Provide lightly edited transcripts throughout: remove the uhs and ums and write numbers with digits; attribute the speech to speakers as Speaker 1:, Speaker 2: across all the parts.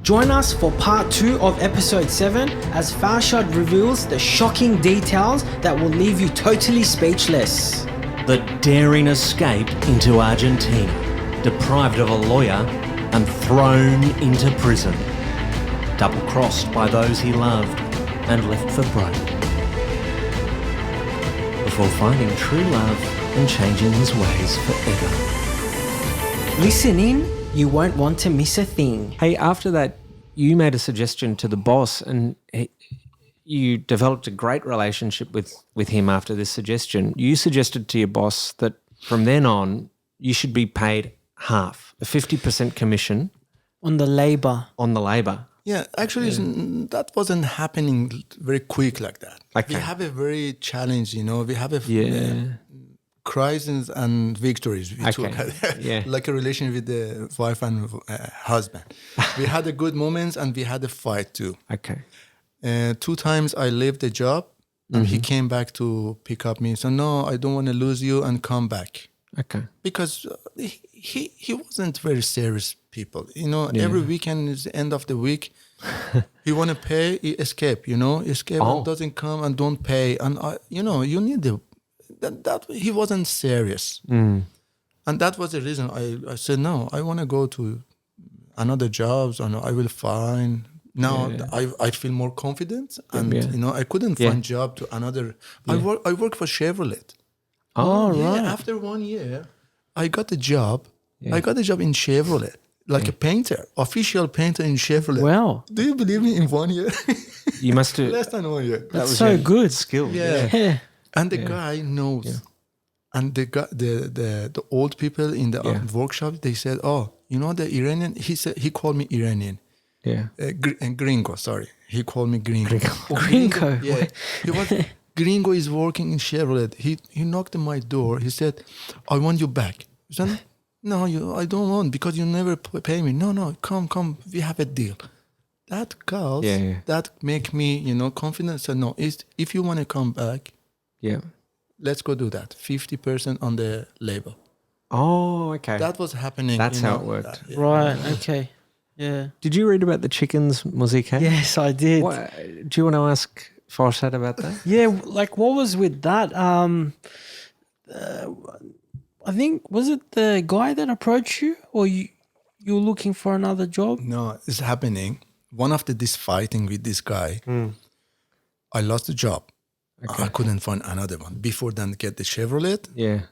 Speaker 1: Join us for part 2 of episode 7 as Farshad reveals the shocking details that will leave you totally speechless.
Speaker 2: The daring escape into Argentina, deprived of a lawyer and thrown into prison. Double-crossed by those he loved and left for broke. Before finding true love and changing his ways forever.
Speaker 1: Listen in, you won't want to miss a thing.
Speaker 2: Hey, after that, you made a suggestion to the boss and you developed a great relationship with him after this suggestion. You suggested to your boss that from then on, you should be paid half, a 50% commission.
Speaker 1: On the labour.
Speaker 2: On the labour.
Speaker 3: Yeah, actually, that wasn't happening very quick like that.
Speaker 2: Okay.
Speaker 3: We have a very challenge, we have a crises and victories. We took like a relation with the wife and husband. We had the good moments and we had a fight too.
Speaker 2: Okay.
Speaker 3: 2 times I left the job and he came back to pick up me. So no, I don't want to lose you and come back.
Speaker 2: Okay.
Speaker 3: Because he wasn't very serious people. Every weekend is the end of the week. He want to pay, he escape, escape and doesn't come and don't pay. And, you need that he wasn't serious. And that was the reason I said, no, I want to go to another jobs and I will find. Now I feel more confident and, I couldn't find job to another. I work for Chevrolet.
Speaker 1: Oh, right.
Speaker 3: After 1 year, I got a job. I got a job in Chevrolet, like a painter, official painter in Chevrolet.
Speaker 1: Wow.
Speaker 3: Do you believe me? In 1 year?
Speaker 2: You must have.
Speaker 3: Less than 1 year.
Speaker 1: That's so good.
Speaker 2: Skill.
Speaker 3: Yeah. And the guy knows. Yeah. And the old people in the workshop, they said, oh, the Iranian, he called me Iranian.
Speaker 2: Yeah.
Speaker 3: Gringo, sorry. He called me Gringo.
Speaker 1: Gringo?
Speaker 3: Yeah. Gringo is working in Chevrolet. He knocked on my door. He said, I want you back. I said, no, I don't want because you never pay me. No, come. We have a deal. That girl, that make me, confident. So no, if you want to come back, let's go do that. 50% on the label.
Speaker 2: Oh, okay.
Speaker 3: That was happening.
Speaker 2: That's how it worked.
Speaker 1: Right, okay. Yeah.
Speaker 2: Did you read about the chickens, Muzika?
Speaker 1: Yes, I did.
Speaker 2: Do you want to ask Farshad about that?
Speaker 1: Yeah, like what was with that? I think, was it the guy that approached you or you were looking for another job?
Speaker 3: No, it's happening. One of this fighting with this guy, I lost the job. Okay. I couldn't find another one. Before then, get the Chevrolet.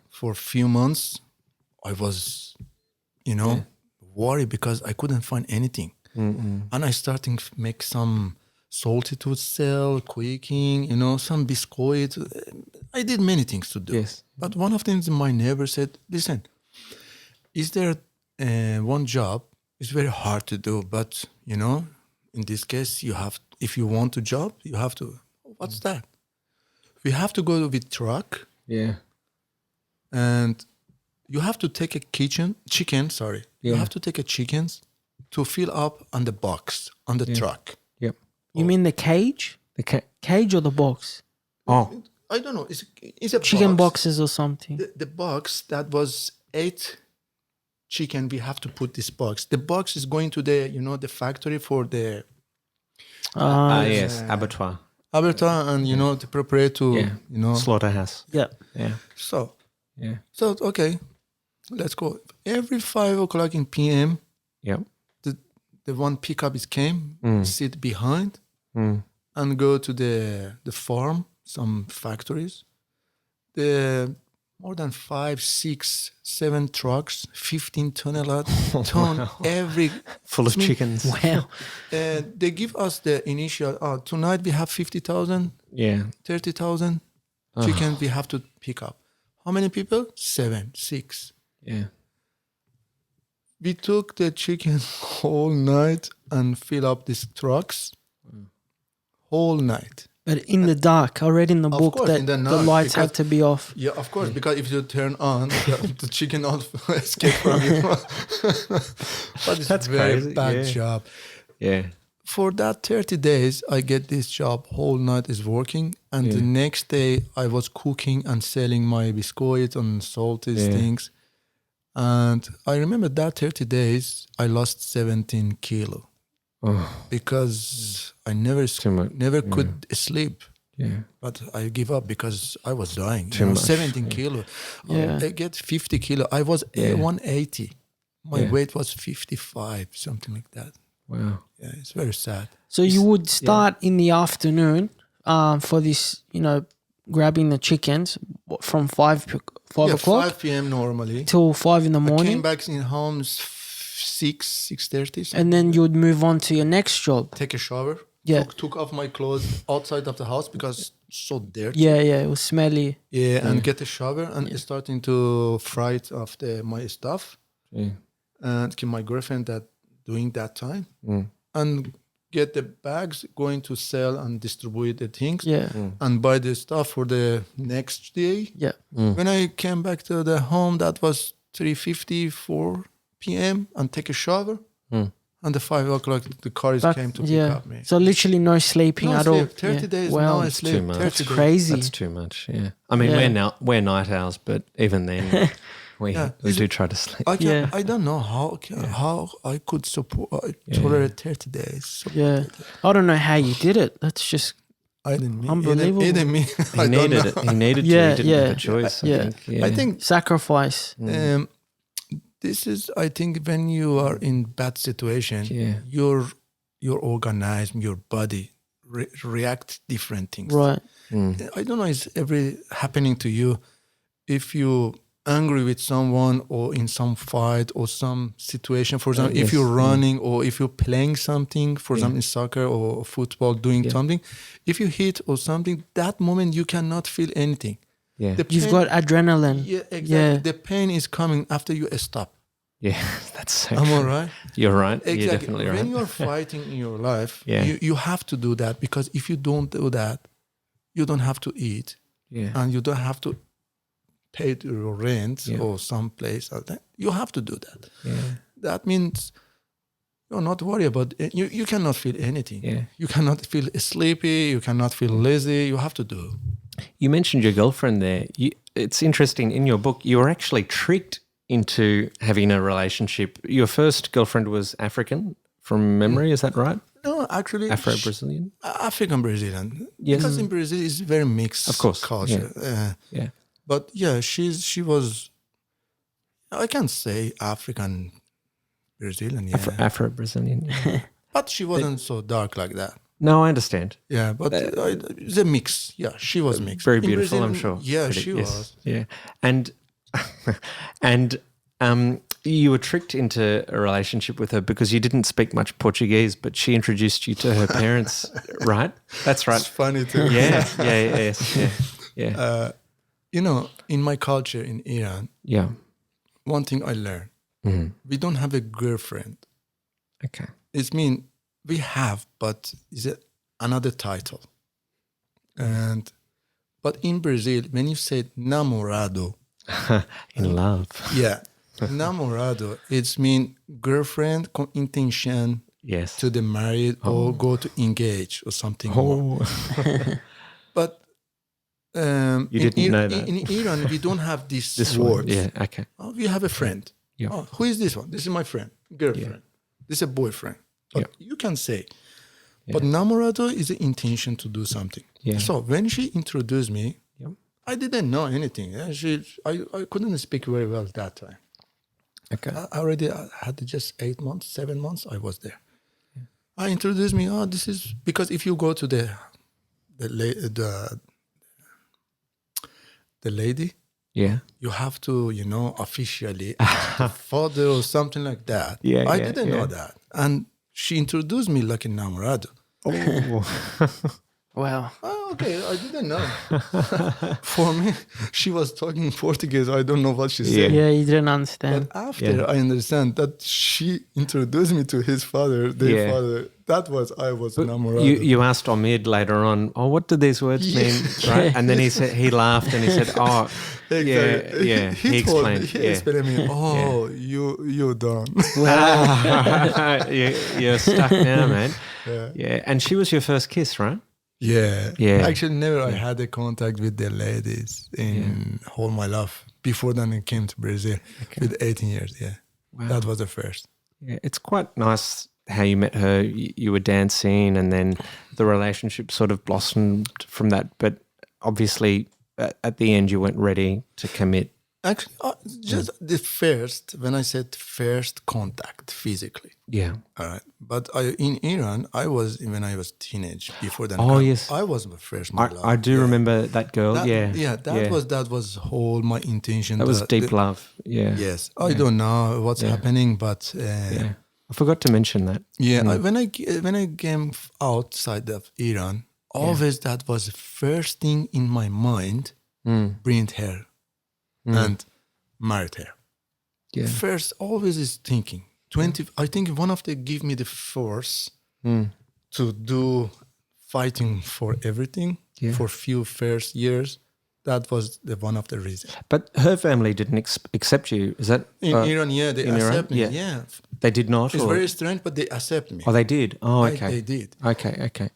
Speaker 3: For a few months, I was, worried because I couldn't find anything. And I started to make some salty to sell, cooking, some biscuits. I did many things to do. Yes. But one of them, my neighbor said, listen, is there one job? It's very hard to do, but, in this case, if you want a job, you have to. What's that? We have to go with truck. Yeah. And you have to take a chicken. You have to take a chickens to fill up on the box, on the truck.
Speaker 2: Yep.
Speaker 1: You mean the cage? The cage or the box?
Speaker 3: Oh. I don't know. It's a
Speaker 1: chicken
Speaker 3: box.
Speaker 1: boxes or something.
Speaker 3: The box, that was 8 chicken. We have to put this box. The box is going to the, the factory for the...
Speaker 2: yes, abattoir.
Speaker 3: Abattoir and, to prepare to,
Speaker 2: slaughterhouse.
Speaker 1: Yeah.
Speaker 3: So, okay, let's go. Every 5 o'clock in PM, the one pickup came, sit behind and go to the farm, some factories. The more than 5, 6, 7 trucks, 15 ton every
Speaker 2: full of chickens.
Speaker 1: Wow.
Speaker 3: They give us the initial, tonight we have 50,000, 30,000 chickens we have to pick up. How many people? 7, 6.
Speaker 2: Yeah.
Speaker 3: We took the chicken whole night and fill up these trucks whole night.
Speaker 1: But in the dark, I read in the book
Speaker 3: course,
Speaker 1: that the lights have to be off.
Speaker 3: Yeah, of course, because if you turn on, the chicken will escape from you. But it's
Speaker 2: That's
Speaker 3: a very
Speaker 2: crazy.
Speaker 3: bad job.
Speaker 2: Yeah.
Speaker 3: For that 30 days, I get this job, whole night is working. And the next day, I was cooking and selling my biscuits and salty things. And I remember that 30 days, I lost 17 kilo. because I never could sleep.
Speaker 2: Yeah.
Speaker 3: But I give up because I was dying.
Speaker 2: Too much.
Speaker 3: 17 kilo.
Speaker 1: Yeah.
Speaker 3: I get 50 kilo. I was 180. My weight was 55, something like that.
Speaker 2: Wow.
Speaker 3: Yeah, it's very sad.
Speaker 1: So you would start in the afternoon for this, grabbing the chickens from 5 o'clock
Speaker 3: 5 p.m. normally.
Speaker 1: till 5 in the
Speaker 3: I
Speaker 1: morning.
Speaker 3: came back in home 6:30.
Speaker 1: And then you would move on to your next job.
Speaker 3: Take a shower.
Speaker 1: Yeah.
Speaker 3: Took off my clothes outside of the house because it's so dirty.
Speaker 1: Yeah, it was smelly.
Speaker 3: Yeah, and get a shower and starting to fry it off my stuff.
Speaker 2: Yeah.
Speaker 3: And keep my girlfriend that doing that time. And get the bags, going to sell and distribute the things.
Speaker 1: Yeah.
Speaker 3: And buy the stuff for the next day.
Speaker 1: Yeah.
Speaker 3: When I came back to the home, that was 3:54 p.m. and take a shower. And the 5 o'clock, the cars came to pick up me.
Speaker 1: So literally no sleeping
Speaker 3: No
Speaker 1: at
Speaker 3: sleep.
Speaker 1: all.
Speaker 3: 30 days,
Speaker 1: Wow.
Speaker 3: no
Speaker 2: That's
Speaker 3: sleep.
Speaker 2: too much.
Speaker 3: 30
Speaker 1: That's
Speaker 3: days.
Speaker 1: crazy.
Speaker 2: That's too much. Yeah. I mean, we're night owls, but even then, we do try to sleep.
Speaker 3: I don't know how I could tolerate 30 days. So
Speaker 1: Yeah. I don't know how you did it. That's just
Speaker 3: I didn't mean
Speaker 1: Unbelievable.
Speaker 3: It didn't mean
Speaker 2: He needed it. He needed to. He didn't have a choice. I think.
Speaker 1: sacrifice.
Speaker 3: This is, I think, when you are in bad situation, your organism, your body react different things.
Speaker 1: Right.
Speaker 3: I don't know, it's happening to you. If you angry with someone or in some fight or some situation, for example, if you're running or if you're playing something, for example, in soccer or football, doing something, if you hit or something, that moment you cannot feel anything.
Speaker 2: Yeah.
Speaker 1: You've got adrenaline.
Speaker 3: Yeah, exactly.
Speaker 1: Yeah.
Speaker 3: The pain is coming after you stop.
Speaker 2: Yeah, that's so
Speaker 3: Am I
Speaker 2: true.
Speaker 3: right?
Speaker 2: You're right.
Speaker 3: Exactly.
Speaker 2: You're definitely right.
Speaker 3: When you're fighting in your life,
Speaker 2: Yeah.
Speaker 3: you have to do that, because if you don't do that, you don't have to eat, and you don't have to pay your rent or some place. You have to do that.
Speaker 2: Yeah.
Speaker 3: That means you're not worried about it. You cannot feel anything.
Speaker 2: Yeah.
Speaker 3: You cannot feel sleepy. You cannot feel lazy. You have to do.
Speaker 2: You mentioned your girlfriend there. It's interesting, in your book, you were actually tricked into having a relationship. Your first girlfriend was African, from memory, is that right?
Speaker 3: No, actually,
Speaker 2: Afro-Brazilian?
Speaker 3: African Brazilian.
Speaker 2: Yes.
Speaker 3: Because in Brazil it's very mixed,
Speaker 2: Of course,
Speaker 3: culture.
Speaker 2: Yeah.
Speaker 3: But yeah, she was, I can say African Brazilian,
Speaker 2: Afro-Brazilian. Yeah.
Speaker 3: but she wasn't so dark like that.
Speaker 2: No, I understand.
Speaker 3: Yeah, but it's a mix. Yeah, she was mixed.
Speaker 2: Very
Speaker 3: In
Speaker 2: beautiful,
Speaker 3: Brazil,
Speaker 2: I'm sure.
Speaker 3: Yeah,
Speaker 2: Pretty-
Speaker 3: she
Speaker 2: yes,
Speaker 3: was.
Speaker 2: Yeah. And you were tricked into a relationship with her because you didn't speak much Portuguese, but she introduced you to her parents, right? That's right.
Speaker 3: It's funny too.
Speaker 2: Yeah.
Speaker 3: In my culture in Iran, one thing I learned, we don't have a girlfriend.
Speaker 2: Okay.
Speaker 3: It means we have, but it's another title. But in Brazil, when you say namorado,
Speaker 2: in love.
Speaker 3: yeah, namorado, it means girlfriend con intention to the married or go to engage or something more. But
Speaker 2: you didn't know that.
Speaker 3: In Iran, we don't have this
Speaker 2: word.
Speaker 3: word.
Speaker 2: Yeah, okay.
Speaker 3: We have a friend.
Speaker 2: Yeah.
Speaker 3: Oh, who is this one? This is my friend, girlfriend. This is a boyfriend. But you can say. But namorado is the intention to do something.
Speaker 2: Yeah.
Speaker 3: So when she introduced me, I didn't know anything. I couldn't speak very well that time.
Speaker 2: Okay.
Speaker 3: I already had just 7 months I was there. Yeah. I introduced me, this is, because if you go to the lady, you have to, officially father or something like that. I didn't know that. And she introduced me like a namorado.
Speaker 2: Oh.
Speaker 1: Wow.
Speaker 3: Oh, okay, I didn't know. For me, she was talking Portuguese. I don't know what she said.
Speaker 1: Yeah, you didn't understand.
Speaker 3: But after I understand that she introduced me to his father, their father, I was namorado.
Speaker 2: You asked Omid later on, what do these words mean? Right? And then he laughed and he said,
Speaker 3: exactly. He
Speaker 2: explained.
Speaker 3: He explained me, you're done.
Speaker 2: Wow. You're stuck now, man. Yeah. And she was your first kiss, right?
Speaker 3: Yeah. Actually, never I had a contact with the ladies in all my life. Before then, I came to Brazil with 18 years. Yeah, wow. That was the first.
Speaker 2: Yeah, it's quite nice how you met her. You were dancing, and then the relationship sort of blossomed from that. But obviously, at the end, you weren't ready to commit.
Speaker 3: Actually, just the first, when I said first contact physically.
Speaker 2: Yeah.
Speaker 3: All right. But in Iran, when I was teenage, before that.
Speaker 2: Oh, yes.
Speaker 3: I was my first
Speaker 2: I do remember that girl.
Speaker 3: That was whole my intention.
Speaker 2: That was deep love. Yeah.
Speaker 3: Yes. I don't know what's happening, but
Speaker 2: I forgot to mention that.
Speaker 3: Yeah. When I came outside of Iran, always that was the first thing in my mind, bring her and married her. Yeah. First, always is thinking. I think one of them give me the force to do fighting for everything for few first years. That was one of the reasons.
Speaker 2: But her family didn't accept you. Is that
Speaker 3: in Iran? Yeah, they accept me. Yeah,
Speaker 2: they did not.
Speaker 3: It's very strange, but they accept me.
Speaker 2: Oh, they did. Oh, okay.
Speaker 3: They did.
Speaker 2: Okay.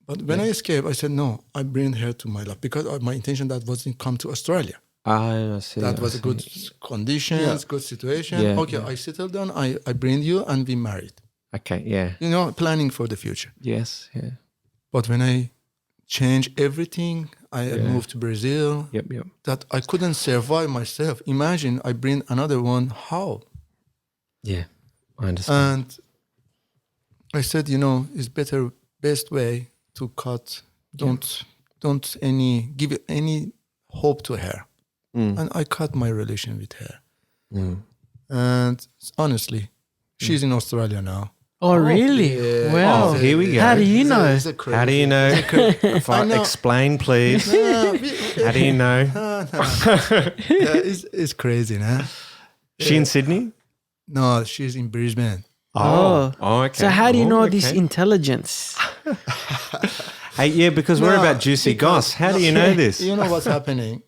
Speaker 3: But when I escaped, I said no. I bring her to my life because my intention that wasn't come to Australia.
Speaker 2: I see.
Speaker 3: That was a good conditions, good situation.
Speaker 2: Yeah,
Speaker 3: okay, I settled down. I bring you and we married.
Speaker 2: Okay, yeah.
Speaker 3: Planning for the future.
Speaker 2: Yes, yeah.
Speaker 3: But when I changed everything, I moved to Brazil.
Speaker 2: Yep.
Speaker 3: That I couldn't survive myself. Imagine I bring another one. How?
Speaker 2: Yeah, I understand.
Speaker 3: And I said, it's best way to cut. Don't give any hope to her. And I cut my relation with her. And honestly, she's in Australia now.
Speaker 1: Oh, really?
Speaker 3: Yeah.
Speaker 1: Wow.
Speaker 2: Oh, here we go.
Speaker 1: How do you know?
Speaker 2: How do you know? Explain, please. How do you know?
Speaker 3: It's crazy, nah?
Speaker 2: She in Sydney?
Speaker 3: No, she's in Brisbane.
Speaker 2: Oh, okay.
Speaker 1: So how do you know this intelligence?
Speaker 2: Hey, because we're about juicy goss. How do you know this?
Speaker 3: You know what's happening?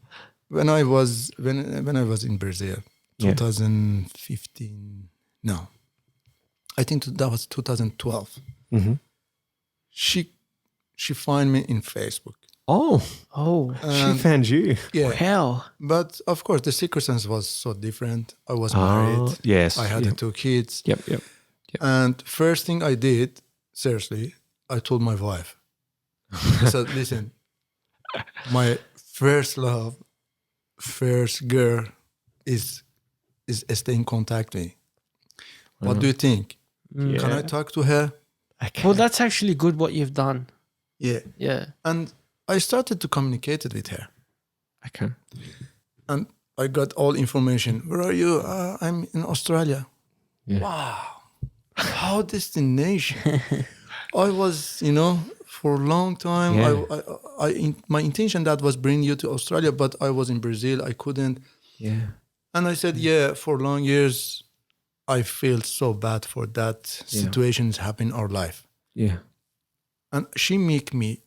Speaker 3: When I was in Brazil, 2015. No, I think that was 2012.
Speaker 2: Mm-hmm.
Speaker 3: She found me in Facebook.
Speaker 2: Oh, she found you.
Speaker 3: Yeah.
Speaker 1: Hell.
Speaker 3: But of course, the circumstance was so different. I was married.
Speaker 2: Yes.
Speaker 3: I had 2 kids.
Speaker 2: Yep.
Speaker 3: And first thing I did, seriously, I told my wife. I said, listen, my first love, first girl is staying in contact with me. What do you think?
Speaker 2: Yeah.
Speaker 3: Can I talk to her?
Speaker 2: Okay.
Speaker 1: Well, that's actually good what you've done.
Speaker 3: Yeah.
Speaker 1: Yeah.
Speaker 3: And I started to communicate with her.
Speaker 2: Okay.
Speaker 3: And I got all information. Where are you? I'm in Australia.
Speaker 2: Yeah.
Speaker 3: Wow. How destination. I was, for a long time, my intention that was bring you to Australia, but I was in Brazil. I couldn't.
Speaker 2: Yeah.
Speaker 3: And I said, for long years, I feel so bad for that situations happen in our life.
Speaker 2: Yeah.
Speaker 3: And she make me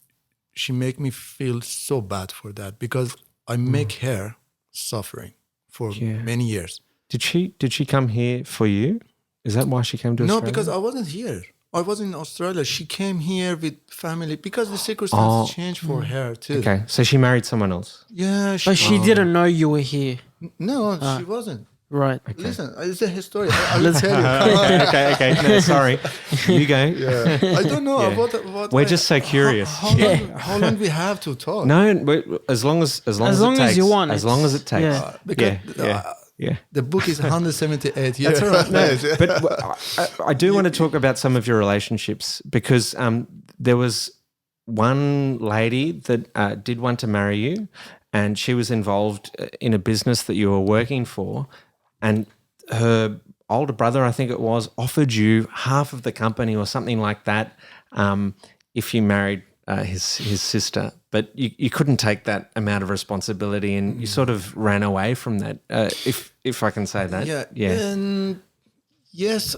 Speaker 3: feel so bad for that because I make her suffering for many years.
Speaker 2: Did she come here for you? Is that why she came to Australia?
Speaker 3: No, because I wasn't here. I was in Australia. She came here with family because the circumstances changed for her too.
Speaker 2: Okay, so she married someone else.
Speaker 3: Yeah,
Speaker 1: But she didn't know you were here.
Speaker 3: No, she wasn't.
Speaker 1: Right.
Speaker 2: Okay.
Speaker 3: Listen, it's a story. I'll tell you.
Speaker 2: Okay. No, sorry. You go.
Speaker 3: Yeah. I don't know what.
Speaker 2: We're just so curious.
Speaker 3: How long we have to talk?
Speaker 2: No, as long as it takes.
Speaker 1: You want.
Speaker 2: As long as it takes.
Speaker 3: Because the book is 178 years.
Speaker 2: That's all right. No, but I do want to talk about some of your relationships because there was one lady that did want to marry you, and she was involved in a business that you were working for, and her older brother, I think it was, offered you half of the company or something like that if you married his sister. But you couldn't take that amount of responsibility, and you sort of ran away from that, if I can say that.
Speaker 3: Yeah. And yes,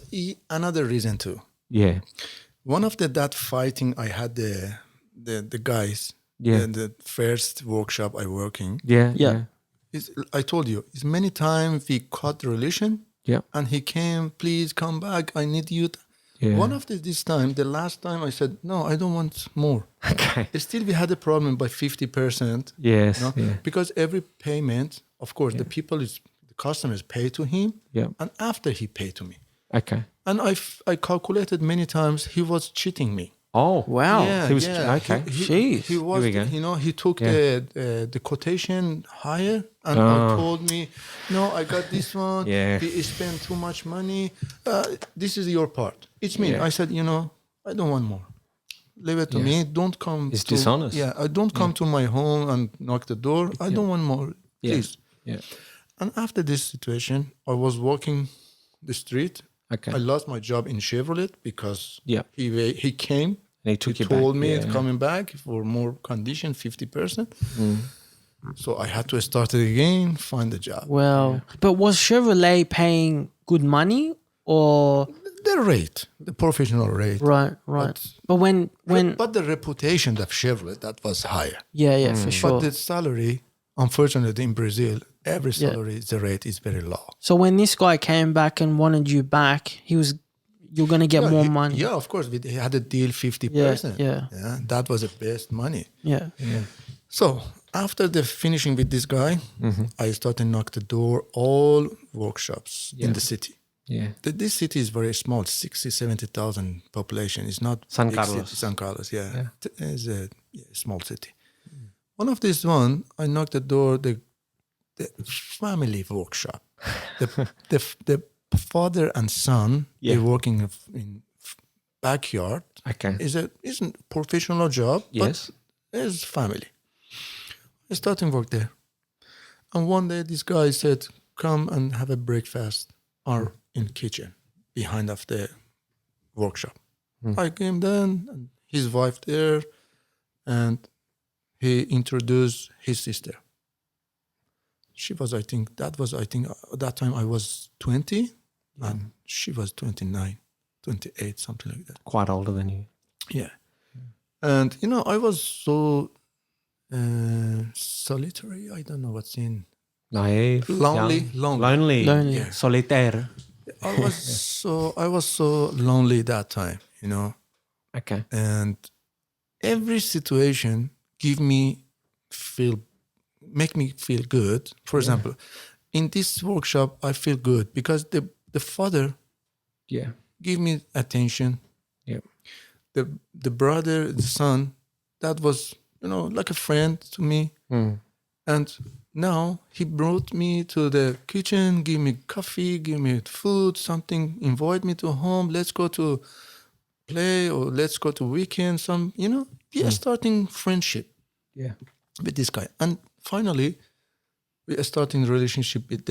Speaker 3: another reason too.
Speaker 2: Yeah.
Speaker 3: One of that fighting I had the guys. Yeah. The first workshop I working.
Speaker 2: Yeah.
Speaker 3: I told you, it's many times we cut the relation.
Speaker 2: Yeah.
Speaker 3: And he came, please come back. I need you.
Speaker 2: Yeah.
Speaker 3: One of this time, the last time I said, no, I don't want more.
Speaker 2: Okay.
Speaker 3: Still, we had a problem by 50%.
Speaker 2: Yes. Yeah.
Speaker 3: Because every payment, of course, the customers pay to him.
Speaker 2: Yeah.
Speaker 3: And after he paid to me.
Speaker 2: Okay.
Speaker 3: And I calculated many times he was cheating me.
Speaker 2: Oh,
Speaker 1: Wow.
Speaker 2: He was okay.
Speaker 1: Jeez.
Speaker 3: He was,
Speaker 2: Here we go.
Speaker 3: you know, he took the quotation higher and told me, no, I got this one.
Speaker 2: Yeah.
Speaker 3: We spent too much money. This is your part. It's me.
Speaker 2: Yeah.
Speaker 3: I said, you know, I don't want more. Leave it to me. Don't come.
Speaker 2: It's dishonest.
Speaker 3: Yeah, I don't come to my home and knock the door. I don't want more. Please.
Speaker 2: Yeah.
Speaker 3: And after this situation, I was walking the street.
Speaker 2: Okay.
Speaker 3: I lost my job in Chevrolet because
Speaker 2: Yeah.
Speaker 3: he came.
Speaker 2: And he took you
Speaker 3: told
Speaker 2: back.
Speaker 3: me
Speaker 2: Yeah.
Speaker 3: it's coming back for more condition, 50%. So I had to start it again, find a job.
Speaker 1: Well, but was Chevrolet paying good money or
Speaker 3: The rate, the professional rate.
Speaker 1: right? But when
Speaker 3: But the reputation of Chevrolet, that was higher.
Speaker 1: yeah, for sure.
Speaker 3: But the salary, unfortunately, in Brazil, every salary, the rate is very low.
Speaker 1: So when this guy came back and wanted you back, you're gonna get more money.
Speaker 3: Yeah, of course. We had a deal 50%.
Speaker 1: Yeah.
Speaker 3: That was the best money.
Speaker 1: Yeah.
Speaker 3: So after the finishing with this guy, I started knock the door all workshops in the city.
Speaker 2: Yeah.
Speaker 3: This city is very small, 60, 70,000 population. It's not
Speaker 2: San
Speaker 3: big
Speaker 2: Carlos.
Speaker 3: city. San Carlos, yeah. It's a small city. One of these one, I knocked the door, the family workshop. The father and son, they're working in backyard.
Speaker 2: Okay.
Speaker 3: Isn't professional job,
Speaker 2: Yes.
Speaker 3: but it's family. I started work there. And one day this guy said, come and have a breakfast or in kitchen behind of the workshop. I came then, and his wife there, and he introduced his sister. She was, I think, at that time I was 20 and she was 29, 28, something like that.
Speaker 2: Quite older than you.
Speaker 3: Yeah. And, you know, I was so solitary. I don't know what's in.
Speaker 2: Naive.
Speaker 3: Lonely.
Speaker 2: Young. Lonely.
Speaker 3: Yeah.
Speaker 2: Solitaire.
Speaker 3: I was so lonely that time, you know.
Speaker 2: Okay.
Speaker 3: And every situation make me feel good. For example, in this workshop, I feel good because the father
Speaker 2: Yeah.
Speaker 3: give me attention.
Speaker 2: Yeah.
Speaker 3: The brother, the son, that was, you know, like a friend to me. And now he brought me to the kitchen, give me coffee, give me food, something, invite me to home. Let's go to play or let's go to weekend. We are starting friendship with this guy. And finally, we are starting relationship with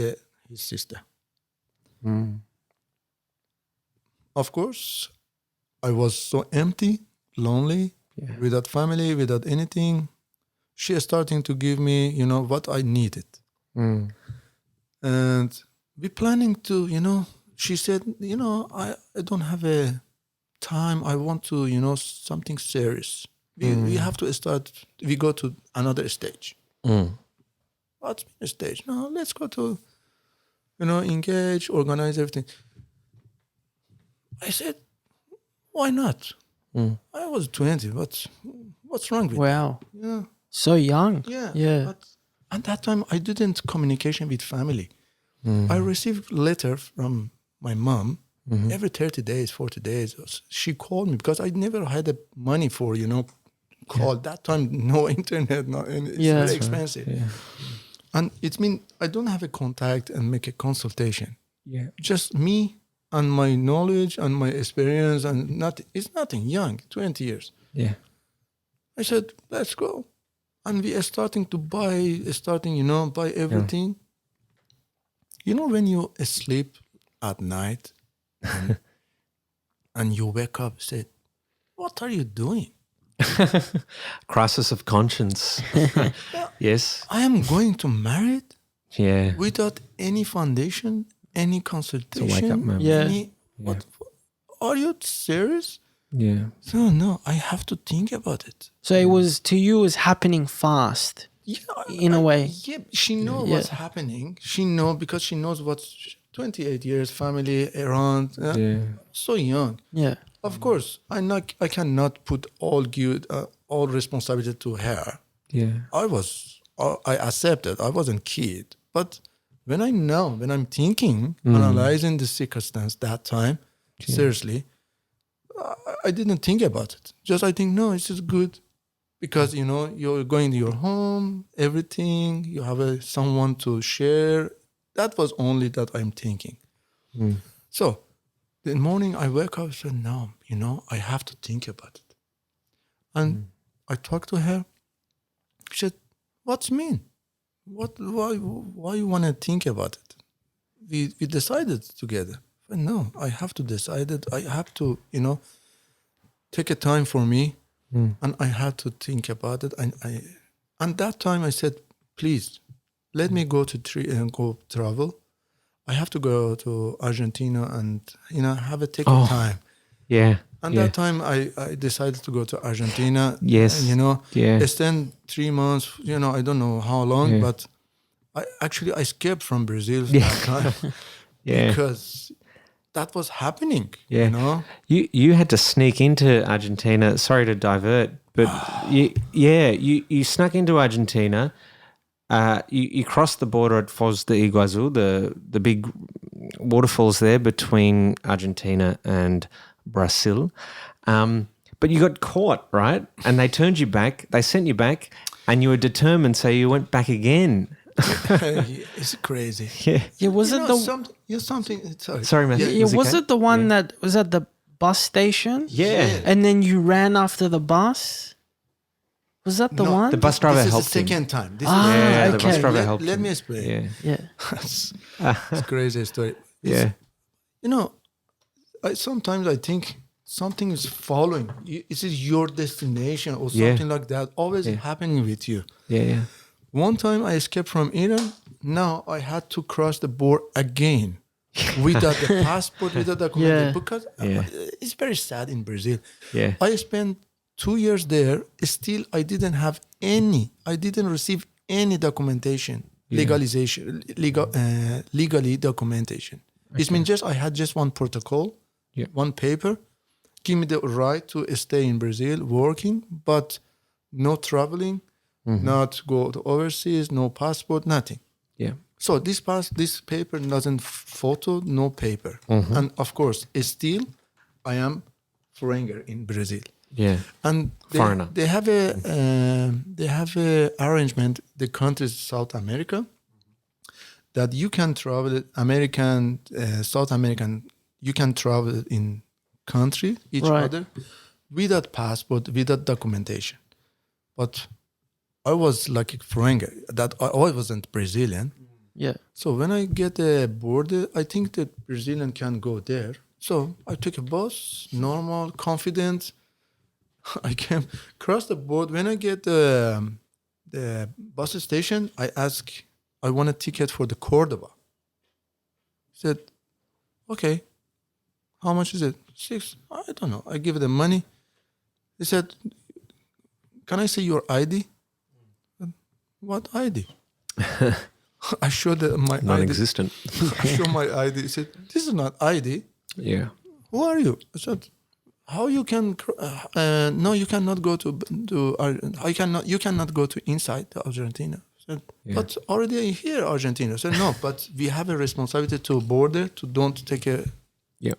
Speaker 3: his sister. Of course, I was so empty, lonely, without family, without anything. She is starting to give me, you know, what I needed. And we're planning to, you know, she said, you know, I don't have a time. I want to, you know, something serious. We have to start, we go to another stage. What's a stage? No, let's go to, you know, engage, organize everything. I said, why not? I was 20. What's wrong with
Speaker 1: Wow.
Speaker 3: that? Yeah.
Speaker 1: So young.
Speaker 3: Yeah. But at that time, I didn't communication with family. I received letter from my mom every 30 days, 40 days. She called me because I never had the money for, you know, call. That time, no internet, and it's very expensive. Yeah. And it means I don't have a contact and make a consultation.
Speaker 2: Yeah.
Speaker 3: Just me and my knowledge and my experience and it's nothing, young, 20 years.
Speaker 2: Yeah.
Speaker 3: I said, let's go. And we are starting to buy everything. You know, when you sleep at night and you wake up, say, what are you doing?
Speaker 2: Crisis of conscience. Yes.
Speaker 3: I am going to marry it
Speaker 2: Yeah.
Speaker 3: without any foundation, any consultation.
Speaker 2: It's a wake-up moment.
Speaker 3: What? Are you serious?
Speaker 2: Yeah.
Speaker 3: So no, I have to think about it.
Speaker 1: So it was to you, it was happening fast.
Speaker 3: Yeah,
Speaker 1: in a way.
Speaker 3: Yeah, she knows what's happening. She knows because she knows what's 28 years, family around. So young.
Speaker 1: Yeah.
Speaker 3: Of course, I cannot put all responsibility to her.
Speaker 2: Yeah.
Speaker 3: I accepted. I wasn't kid. But when I'm thinking, analyzing the circumstance that time, seriously, I didn't think about it. Just I think, no, it's just good because, you're going to your home, everything, you have someone to share. That was only that I'm thinking. So the morning I wake up, I said, no, I have to think about it. And I talked to her. She said, what's mean? Why you want to think about it? We decided together. But no, I have to decide it. I have to, take a time for me, and I had to think about it. And that time I said, please, let me go go travel. I have to go to Argentina and take a time.
Speaker 2: Yeah.
Speaker 3: And that time I decided to go to Argentina.
Speaker 2: Yes.
Speaker 3: I spent 3 months. I don't know how long, but I escaped from Brazil that time because that was happening.
Speaker 2: Yeah. You had to sneak into Argentina. Sorry to divert, but you snuck into Argentina. You crossed the border at Foz de Iguazu, the big waterfalls there between Argentina and Brazil. But you got caught, right? And they turned you back. They sent you back, and you were determined, so you went back again.
Speaker 3: It's crazy.
Speaker 1: Yeah, was it
Speaker 3: something?
Speaker 2: Sorry, man.
Speaker 1: Was it the one that was at the bus station?
Speaker 2: Yeah.
Speaker 1: And then you ran after the bus? Was that the one?
Speaker 2: The bus driver helped
Speaker 3: him.
Speaker 2: him.
Speaker 3: Second time.
Speaker 1: Okay.
Speaker 2: The bus driver helped him.
Speaker 3: Let me explain.
Speaker 1: Yeah.
Speaker 3: It's crazy story. Sometimes I think something is following. This is your destination or something like that. Always happening with you.
Speaker 2: Yeah.
Speaker 3: One time I escaped from Iran. Now I had to cross the border again without the passport, without the document. Because it's very sad in Brazil.
Speaker 2: Yeah.
Speaker 3: I spent 2 years there. Still, I didn't receive any documentation, legally documentation. Okay. It means I had just one protocol, one paper, give me the right to stay in Brazil working, but no traveling, not go to overseas, no passport, nothing.
Speaker 2: Yeah.
Speaker 3: So this paper doesn't photo, no paper. And of course, still, I am foreigner in Brazil.
Speaker 2: Yeah.
Speaker 3: And
Speaker 2: foreigner.
Speaker 3: They have a arrangement, the countries South America, that you can travel South American, you can travel in country, each other, without passport, without documentation. But I was like a foreigner, that I wasn't Brazilian.
Speaker 1: Yeah.
Speaker 3: So when I get a border, I think that Brazilian can go there. So I took a bus, normal, confident. I came across the board. When I get the bus station, I ask, I want a ticket for the Cordoba. He said, okay, how much is it? 6. I don't know. I give the money. He said, can I see your ID? What ID? I showed my
Speaker 2: non-existent.
Speaker 3: ID. I showed my ID. He said, this is not ID.
Speaker 2: Yeah.
Speaker 3: Who are you? I said, how you can? No, you cannot go to. You cannot go to inside Argentina. Said, but already here, Argentina. Said no, but we have a responsibility to border to don't take a.
Speaker 2: Yeah.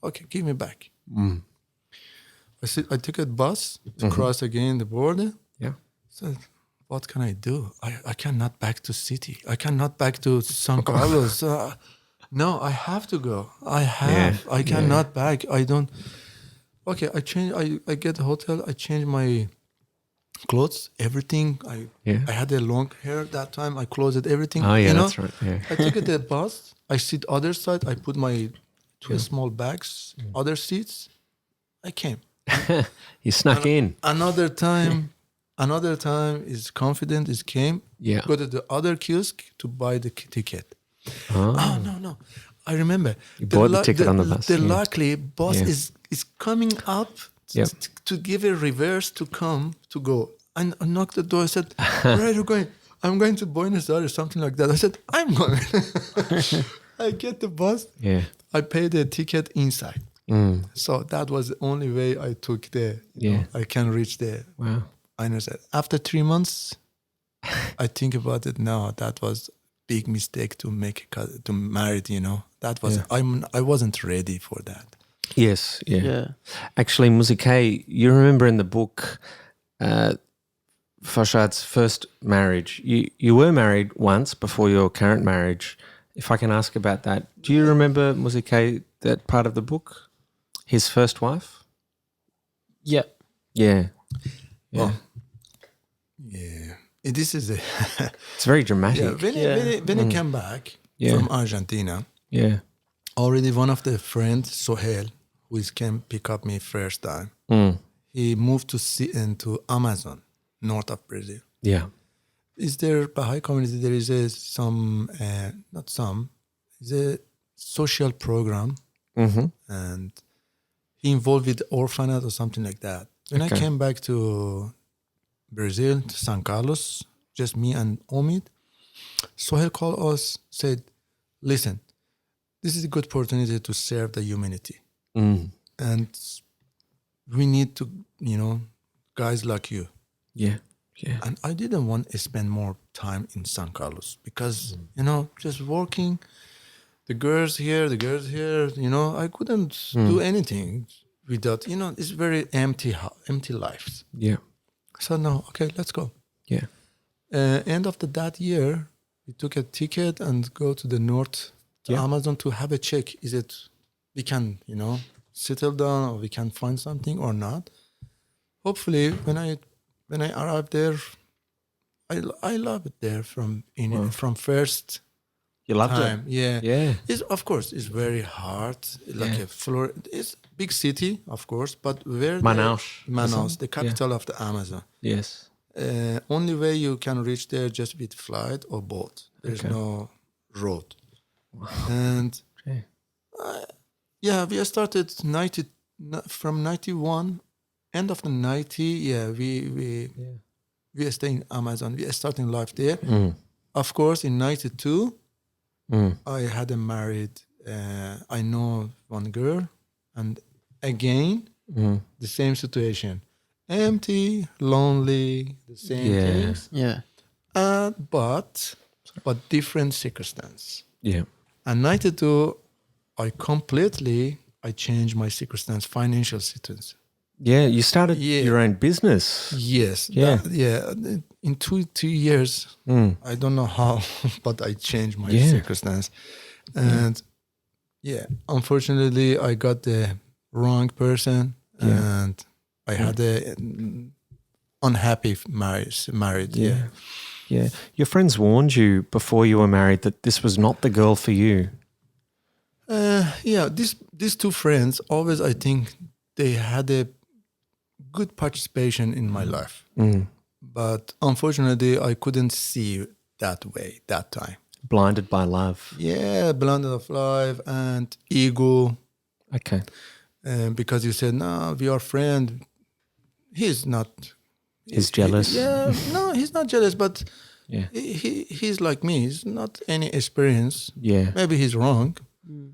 Speaker 3: Okay, give me back. I took a bus to cross again the border.
Speaker 2: Yeah.
Speaker 3: Said, what can I do? I cannot back to city. I cannot back to San Carlos. No, I have to go. I cannot back. I don't. Okay, I get a hotel. I change my clothes, everything. I had a long hair that time. I closed everything.
Speaker 2: Oh yeah, that's right. Yeah.
Speaker 3: I took the bus. I sit other side. I put my 2 small bags, other seats. I came.
Speaker 2: You snuck in.
Speaker 3: Another time is confident. Is came.
Speaker 2: Yeah.
Speaker 3: Go to the other kiosk to buy the ticket. Oh no! I remember.
Speaker 2: You bought the ticket on the bus.
Speaker 3: Luckily, bus is coming up to give a reverse to go. And I knocked the door. I said, "Where are you going?" I'm going to Buenos Aires, something like that. I said, "I'm going." I get the bus.
Speaker 2: Yeah.
Speaker 3: I pay the ticket inside. So that was the only way I took I can reach there.
Speaker 2: Wow.
Speaker 3: I understand. After 3 months, I think about it now. That was big mistake to make to marry. That was I wasn't ready for that.
Speaker 2: Yes, Actually, Muzike, you remember in the book Farshad's first marriage. You were married once before your current marriage. If I can ask about that, do you remember, Muzike, that part of the book? His first wife?
Speaker 1: Yeah.
Speaker 2: Yeah.
Speaker 3: Well, yeah. This is
Speaker 2: it's very dramatic.
Speaker 3: When I came back from Argentina, already one of the friends, Sohail, who came pick up me first time, he moved to Amazon, north of Brazil.
Speaker 2: Yeah.
Speaker 3: Is there Baha'i community? There is a social program, and he involved with orphanage or something like that. When I came back to Brazil, to San Carlos, just me and Omid, Sohail called us, said, "Listen, this is a good opportunity to serve the humanity, and we need to, guys like you."
Speaker 2: Yeah. Yeah.
Speaker 3: And I didn't want to spend more time in San Carlos because, just working, the girls here, I couldn't do anything without, it's very empty lives.
Speaker 2: Yeah.
Speaker 3: So no, okay, let's go.
Speaker 2: Yeah.
Speaker 3: End of that year, we took a ticket and go to the north to Amazon to have a check. Is it, we can, settle down or we can find something or not? Hopefully, when I arrived there, I love it there from first.
Speaker 2: You loved
Speaker 3: time.
Speaker 2: it.
Speaker 3: Yeah. It's very hard. Like it's big city, of course, but where Manaus, the capital of the Amazon.
Speaker 2: Yes.
Speaker 3: Only way you can reach there just with flight or boat. There's no road. Wow. And we started from 91. End of the 90, we stay in Amazon. We are starting life there. Of course, in 92, I had a married. I know one girl, and again, the same situation, empty, lonely, the same things.
Speaker 1: Yeah.
Speaker 3: But different circumstance.
Speaker 2: Yeah.
Speaker 3: And 92, I changed my circumstance, financial circumstance.
Speaker 2: Yeah, you started your own business.
Speaker 3: Yes.
Speaker 2: Yeah.
Speaker 3: In 2 years, I don't know how, but I changed my circumstance. And unfortunately, I got the wrong person and I had a unhappy married. Yeah.
Speaker 2: Yeah. Your friends warned you before you were married that this was not the girl for you.
Speaker 3: These two friends, always I think they had a good participation in my life. But unfortunately, I couldn't see that way that time.
Speaker 2: Blinded by love.
Speaker 3: Yeah, blinded of life and ego.
Speaker 2: Okay.
Speaker 3: Because you said, no, we are friends. He's not.
Speaker 2: He's jealous.
Speaker 3: No, he's not jealous, but he's like me. He's not any experience.
Speaker 2: Yeah.
Speaker 3: Maybe he's wrong.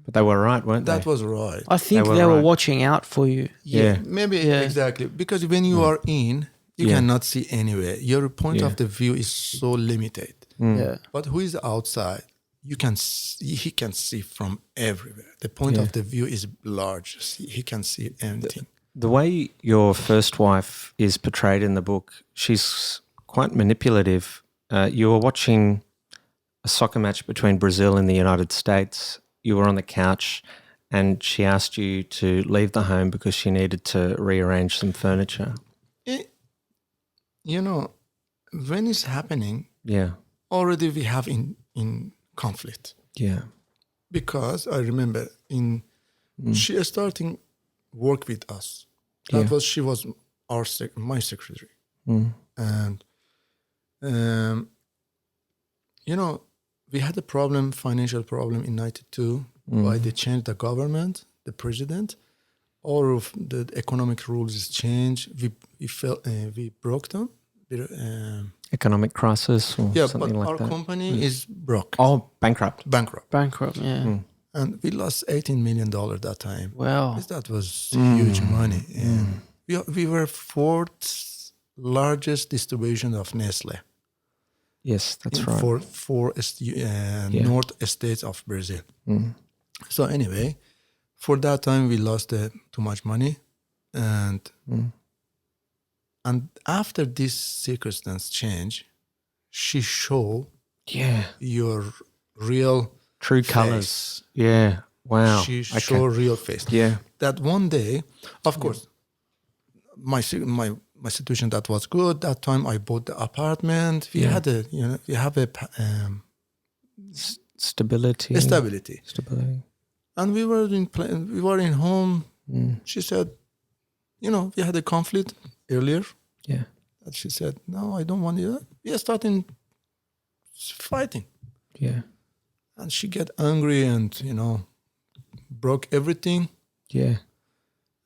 Speaker 2: But they were right, weren't they?
Speaker 3: That was right.
Speaker 1: I think they were watching out for you.
Speaker 2: Yeah.
Speaker 3: Maybe exactly. Because when you are in, you cannot see anywhere. Your point of the view is so limited.
Speaker 1: Yeah.
Speaker 3: But who is outside, he can see from everywhere. The point of the view is large. He can see anything.
Speaker 2: The way your first wife is portrayed in the book, she's quite manipulative. You were watching a soccer match between Brazil and the United States. You were on the couch and she asked you to leave the home because she needed to rearrange some furniture.
Speaker 3: When it's happening, already we have in conflict.
Speaker 2: Yeah.
Speaker 3: Because I remember she is starting work with us. She was my secretary. And we had a financial problem in 92. Why they changed the government, the president. All of the economic rules is changed. We broke them.
Speaker 2: Economic crisis or something like that.
Speaker 3: Our company is broke.
Speaker 2: Oh, bankrupt.
Speaker 1: Yeah.
Speaker 3: And we lost $18 million that time.
Speaker 1: Wow.
Speaker 3: That was huge money. And we were fourth largest distribution of Nestle.
Speaker 2: Yes, that's right.
Speaker 3: For north states of Brazil. So anyway, for that time we lost too much money, and after this circumstance change, she show your real
Speaker 2: true
Speaker 3: face.
Speaker 2: colors. Yeah. Wow.
Speaker 3: She show real face.
Speaker 2: Yeah.
Speaker 3: That one day, of course, my situation that was good. That time I bought the apartment. We had we have a
Speaker 2: stability.
Speaker 3: stability.
Speaker 2: Stability.
Speaker 3: And we were in home. She said, we had a conflict earlier.
Speaker 2: Yeah.
Speaker 3: And she said, no, I don't want you. We are starting fighting.
Speaker 2: Yeah.
Speaker 3: And she get angry and, broke everything.
Speaker 2: Yeah.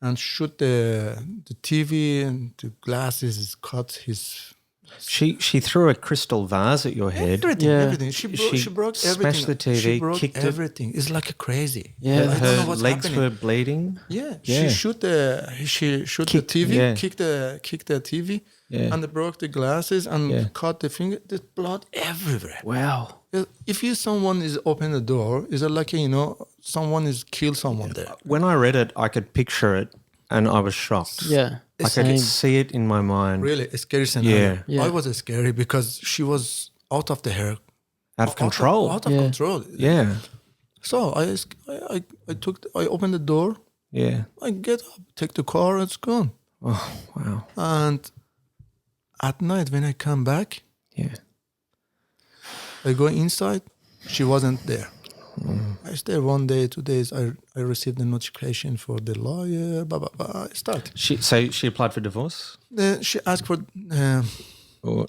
Speaker 3: And shoot the TV and the glasses, cut his...
Speaker 2: She threw a crystal vase at your head.
Speaker 3: Everything. She broke everything.
Speaker 2: Smashed the TV,
Speaker 3: she broke
Speaker 2: kicked
Speaker 3: everything. It's like a crazy.
Speaker 2: Yeah.
Speaker 3: I don't know
Speaker 2: Her
Speaker 3: what's
Speaker 2: legs
Speaker 3: happening.
Speaker 2: were bleeding.
Speaker 3: Yeah.
Speaker 2: Yeah.
Speaker 3: She shoot the TV, kicked the TV, and broke the glasses and cut the finger. There's blood everywhere.
Speaker 2: Wow.
Speaker 3: If someone is open the door, is it like someone is killed someone there?
Speaker 2: When I read it, I could picture it, and I was shocked.
Speaker 4: Yeah.
Speaker 2: I could see it in my mind.
Speaker 3: Really, a scary scenario.
Speaker 4: Yeah.
Speaker 3: I was scary because she was out of the hair,
Speaker 2: Out of control.
Speaker 3: out of control.
Speaker 2: Yeah.
Speaker 3: So I opened the door.
Speaker 2: Yeah.
Speaker 3: I get up, take the car, it's gone.
Speaker 2: Oh, wow.
Speaker 3: And at night when I come back, I go inside. She wasn't there. I stay 1 day, 2 days. I received the notification for the lawyer. Blah blah blah. I start.
Speaker 2: So she applied for divorce?
Speaker 3: She asked for.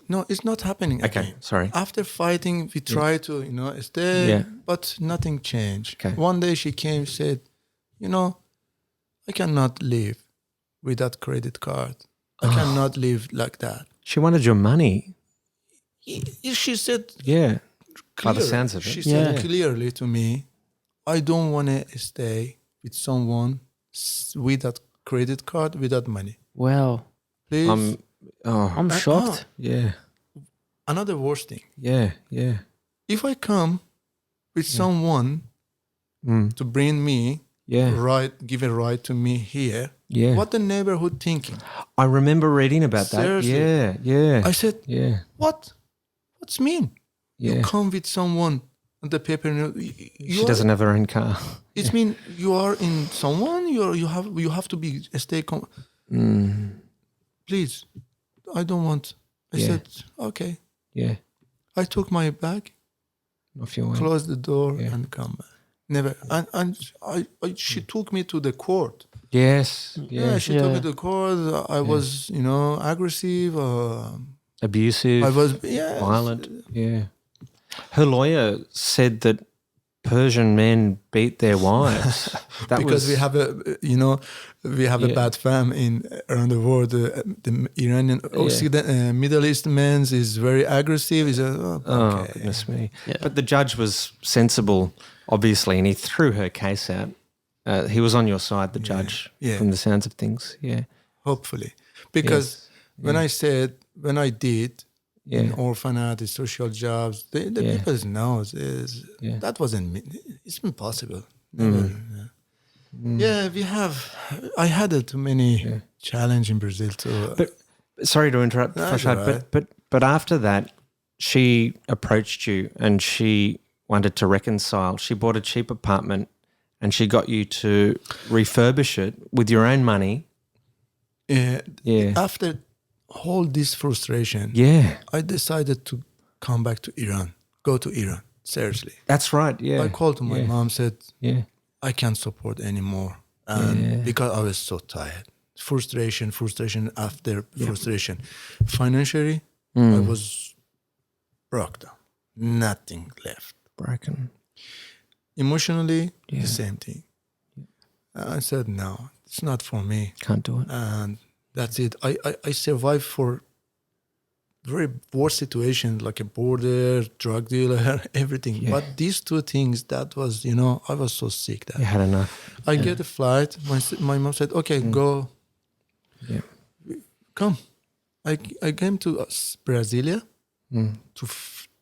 Speaker 3: No, it's not happening.
Speaker 2: Okay,
Speaker 3: again.
Speaker 2: sorry.
Speaker 3: After fighting, we try to stay, but nothing changed.
Speaker 2: Okay.
Speaker 3: One day she came, said, I cannot live without credit card. I cannot live like that.
Speaker 2: She wanted your money.
Speaker 3: She said.
Speaker 2: Yeah. By the
Speaker 3: Clear.
Speaker 2: sounds of it.
Speaker 3: She said clearly to me, I don't want to stay with someone without credit card, without money.
Speaker 4: Wow.
Speaker 3: Please.
Speaker 4: I'm shocked.
Speaker 2: Yeah.
Speaker 3: Another worst thing.
Speaker 2: Yeah. Yeah.
Speaker 3: If I come with someone to bring me, give a right to me here, what the neighborhood thinking?
Speaker 2: I remember reading about
Speaker 3: Seriously.
Speaker 2: that. Yeah.
Speaker 3: I said, what? What's mean?
Speaker 2: Yeah.
Speaker 3: You come with someone on the paper.
Speaker 2: She doesn't have her own car.
Speaker 3: It means you are in someone. You have to be stay. Please, I don't want. I said okay.
Speaker 2: Yeah.
Speaker 3: I took my bag,
Speaker 2: Off your way.
Speaker 3: closed the door, and come back. Never. And she took me to the court.
Speaker 2: Yes.
Speaker 3: Yeah, she took me to the court. I was, aggressive.
Speaker 2: Abusive.
Speaker 3: I was
Speaker 2: violent. Yeah. Her lawyer said that Persian men beat their wives.
Speaker 3: Because we have a bad fam around the world. The Iranian Middle East men is very aggressive.
Speaker 2: Oh, goodness me. Yeah. But the judge was sensible, obviously, and he threw her case out. He was on your side, the judge, from the sounds of things. Yeah.
Speaker 3: Hopefully. Because when I did in orphanage, social jobs, the people know that wasn't, it's impossible. Never, I had too many challenge in Brazil too.
Speaker 2: But sorry to interrupt, Farshad, right. but after that, she approached you and she wanted to reconcile. She bought a cheap apartment and she got you to refurbish it with your own money.
Speaker 3: After all this frustration, I decided to come back to Iran, go to Iran. Seriously.
Speaker 2: That's right,
Speaker 3: I called to my mom, said, I can't support anymore. And because I was so tired. Frustration after frustration. Financially, I was broke down. Nothing left.
Speaker 2: Broken.
Speaker 3: Emotionally, the same thing. I said, no, it's not for me.
Speaker 2: Can't do it.
Speaker 3: And that's it. I survived for very worse situations like a border, drug dealer, everything. Yeah. But these two things, that was, I was so sick that
Speaker 2: you had enough.
Speaker 3: I get a flight. My mom said, okay, go.
Speaker 2: Yeah.
Speaker 3: Come. I came to Brasilia to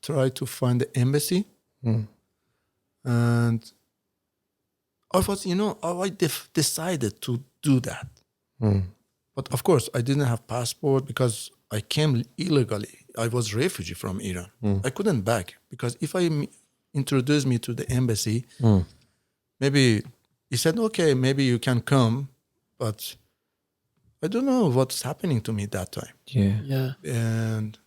Speaker 3: try to find the embassy. And I was, decided to do that. But of course, I didn't have passport because I came illegally. I was refugee from Iran. I couldn't back because if introduced me to the embassy, maybe he said, okay, maybe you can come, but I don't know what's happening to me that time.
Speaker 4: Yeah.
Speaker 3: And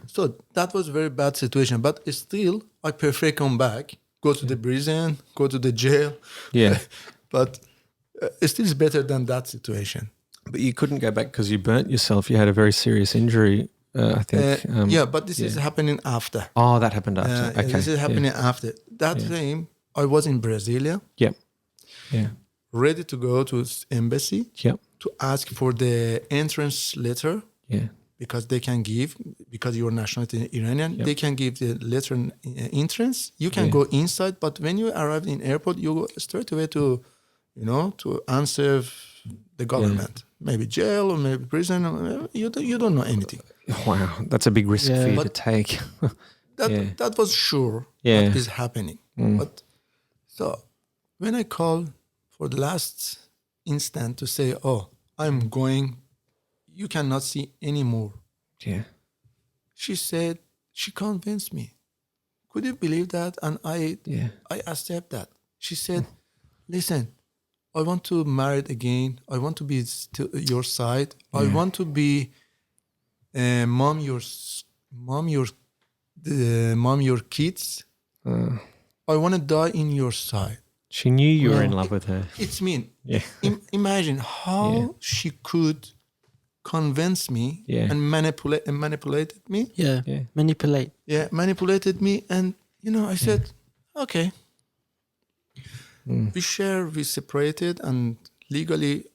Speaker 3: so that was a very bad situation. But still, I prefer come back, go to the prison, go to the jail.
Speaker 2: Yeah.
Speaker 3: But it still is better than that situation.
Speaker 2: But you couldn't go back because you burnt yourself. You had a very serious injury, I think.
Speaker 3: But this is happening after.
Speaker 2: Oh, that happened after. Okay.
Speaker 3: This is happening after. That time, I was in Brasilia.
Speaker 2: Yep. Yeah.
Speaker 3: Ready to go to embassy.
Speaker 2: Yep.
Speaker 3: To ask for the entrance letter.
Speaker 2: Yeah.
Speaker 3: Because they can give, because your nationality is Iranian, they can give the letter entrance. You can go inside, but when you arrive in airport, you go straight away to answer the government. Maybe jail or maybe prison. Or you don't know anything.
Speaker 2: Wow, that's a big risk for you to take.
Speaker 3: That was sure what is happening. But so when I called for the last instant to say, oh, I'm going, you cannot see anymore.
Speaker 2: Yeah.
Speaker 3: She said, she convinced me. Could you believe that? And I accept that. She said, listen, I want to marry again. I want to be to your side. I want to be mom your kids. I want to die in your side.
Speaker 2: She knew you were in love with her.
Speaker 3: It's mean. Imagine how she could convince me and manipulated me.
Speaker 4: Manipulate.
Speaker 3: Yeah, manipulated me. And, I said, okay. We separated, and legally,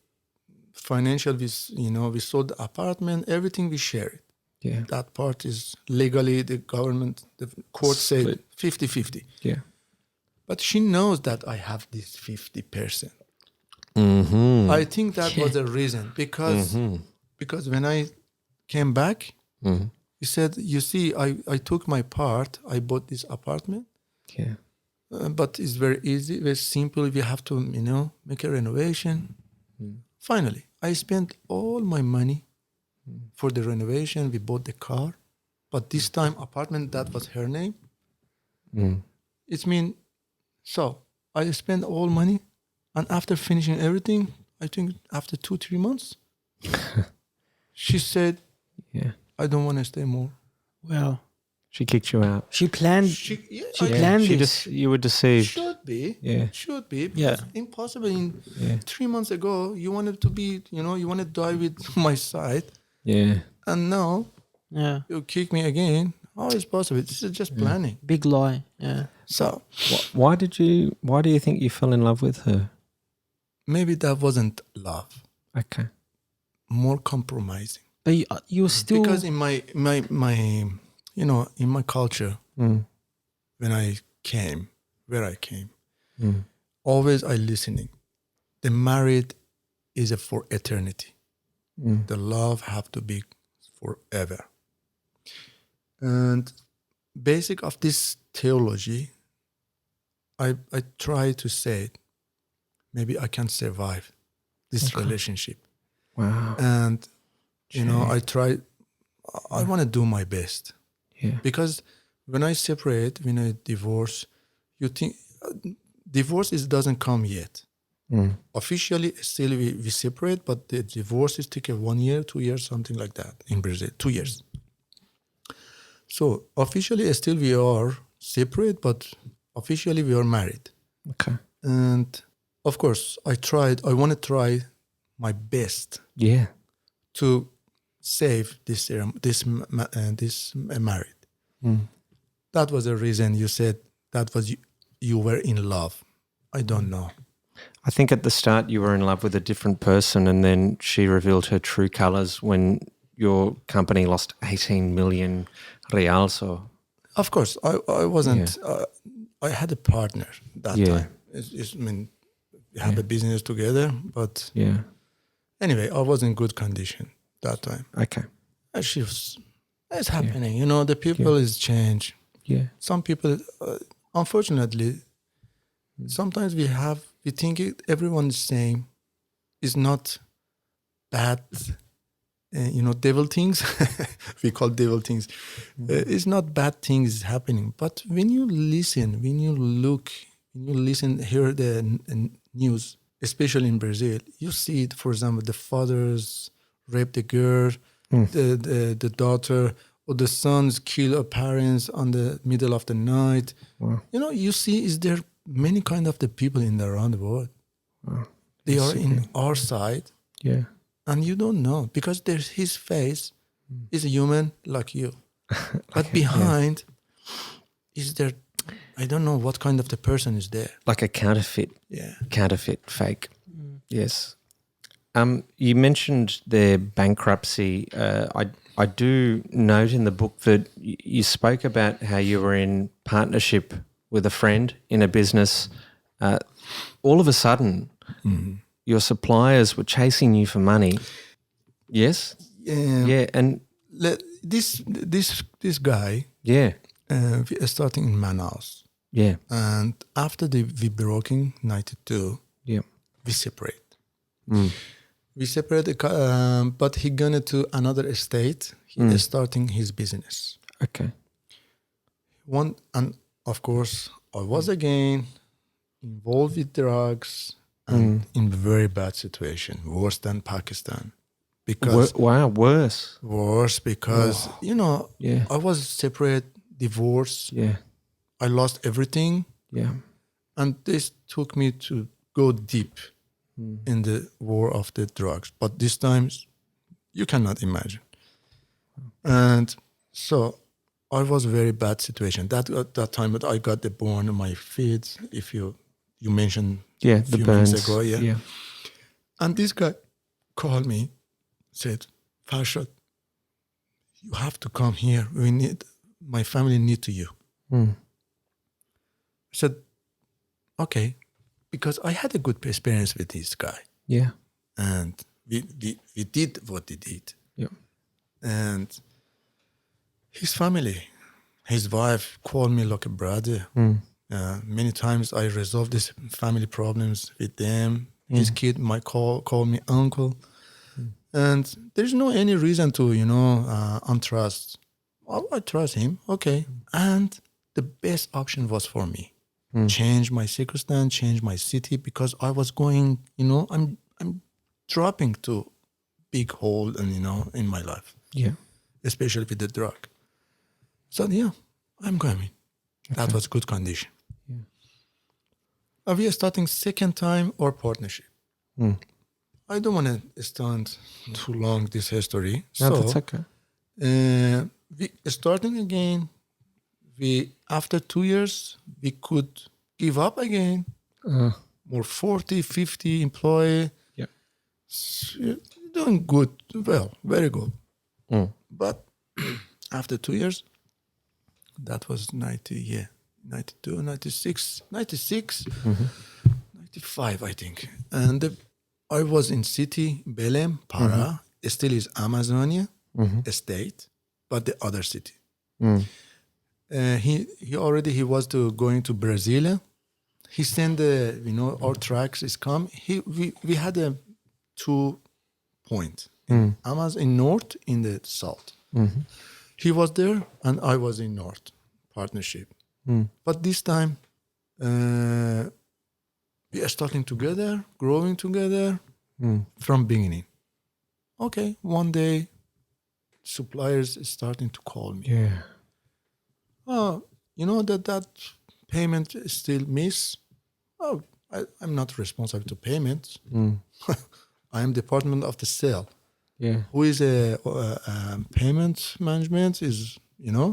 Speaker 3: financial, we sold the apartment, everything we shared.
Speaker 2: Yeah.
Speaker 3: That part is legally, the government, the court said 50-50.
Speaker 2: Yeah.
Speaker 3: But she knows that I have this 50%. I think that was the reason, because when I came back, he said, you see, I took my part, I bought this apartment.
Speaker 2: Yeah.
Speaker 3: But it's very easy, very simple. We have to, make a renovation. Finally, I spent all my money for the renovation. We bought the car. But this time, apartment, that was her name. It means, so I spent all money. And after finishing everything, I think after 2-3 months, she said, I don't want to stay more.
Speaker 4: Well,
Speaker 2: she kicked you out.
Speaker 4: She planned. She planned this.
Speaker 2: You were deceived.
Speaker 3: Should be.
Speaker 2: Yeah.
Speaker 3: Should be. Because impossible. In 3 months ago, you wanted to be, you want to die with my side. Yeah. And now, you kick me again. How is possible? This is just planning.
Speaker 4: Big lie. Yeah.
Speaker 3: So,
Speaker 2: why do you think you fell in love with her?
Speaker 3: Maybe that wasn't love.
Speaker 2: Okay.
Speaker 3: More compromising.
Speaker 4: But you still,
Speaker 3: because in my in my culture, when I came, always I listening. The married is for eternity. The love have to be forever. And basic of this theology, I try to say, maybe I can survive this relationship.
Speaker 2: Wow.
Speaker 3: And, I want to do my best.
Speaker 2: Yeah.
Speaker 3: Because when I separate, when I divorce, you think divorce doesn't come yet. Officially, still we separate, but the divorce is take 1 year, 2 years, something like that in Brazil, 2 years. So officially, still we are separate, but officially we are married.
Speaker 2: Okay.
Speaker 3: And of course, I want to try my best.
Speaker 2: Yeah.
Speaker 3: To save this married. That was the reason you said that was you were in love. I don't know.
Speaker 2: I think at the start you were in love with a different person, and then she revealed her true colours when your company lost 18 million reals.
Speaker 3: Of course, I wasn't. I had a partner that time. We had a business together, but anyway, I was in good condition that time.
Speaker 2: Okay.
Speaker 3: And it's happening. The people is change.
Speaker 2: Yeah.
Speaker 3: Some people, unfortunately, Sometimes we think everyone is same. It's not bad, devil things. We call devil things. It's not bad things happening. But when you listen, when you look, when you listen, hear the news, especially in Brazil, you see it, for example, the fathers rape the girl, the daughter, or the sons kill their parents on the middle of the night.
Speaker 2: Wow.
Speaker 3: You see, is there many kind of the people in the around the world.
Speaker 2: Wow.
Speaker 3: They are in our side.
Speaker 2: Yeah.
Speaker 3: And you don't know because there's his face is a human like you. But behind is there, I don't know what kind of the person is there.
Speaker 2: Like a counterfeit.
Speaker 3: Yeah.
Speaker 2: Counterfeit, fake. Yes. You mentioned the bankruptcy. I do note in the book that you spoke about how you were in partnership with a friend in a business. All of a sudden, your suppliers were chasing you for money. Yes? Yeah. And
Speaker 3: this guy,
Speaker 2: yeah,
Speaker 3: we are starting in Manaus.
Speaker 2: Yeah.
Speaker 3: And after we broke in 92,
Speaker 2: yeah,
Speaker 3: we separate. We separated, but he gone to another state. He is starting his business.
Speaker 2: Okay.
Speaker 3: And of course, I was again involved with drugs and in very bad situation, worse than Pakistan. Because worse because I was separate, divorced.
Speaker 2: Yeah.
Speaker 3: I lost everything.
Speaker 2: Yeah.
Speaker 3: And this took me to go deep in the war of the drugs. But this time, you cannot imagine. And so I was a very bad situation. That time that I got the burn on my feet, if you mentioned
Speaker 2: the
Speaker 3: few
Speaker 2: burns
Speaker 3: minutes ago,
Speaker 2: yeah.
Speaker 3: And this guy called me, said, Farshad, you have to come here. My family need to you. I said, okay, because I had a good experience with this guy.
Speaker 2: Yeah.
Speaker 3: And we did what he did.
Speaker 2: Yeah.
Speaker 3: And his family, his wife called me like a brother. Many times I resolved these family problems with them. His kid might call me uncle. And there's no any reason to, untrust. I trust him. Okay. And the best option was for me. Change my circumstance, change my city, because I was going, I'm dropping to big hole and, in my life.
Speaker 2: Yeah.
Speaker 3: Especially with the drug. So I'm going. Okay. That was good condition. Yeah. We are starting second time our partnership. I don't want to stand too long this history.
Speaker 2: No, that's okay.
Speaker 3: We starting again. After 2 years, we could give up again. More 40, 50 employee.
Speaker 2: Yeah.
Speaker 3: Doing good. Well, very good. But after 2 years, that was 92, 96, 95, I think. And I was in city, Belém, Pará. Still is Amazonia state, but the other city. He was going to Brazil. He sent our tracks is come. We had a 2 point. Amazon in north, in the south. He was there and I was in north partnership. But this time we are starting together, growing together from beginning. Okay, one day suppliers is starting to call me.
Speaker 2: Yeah.
Speaker 3: Oh, that payment is still miss. Oh, I'm not responsible to payments. I am department of the sale.
Speaker 2: Yeah.
Speaker 3: Who is a payment management is,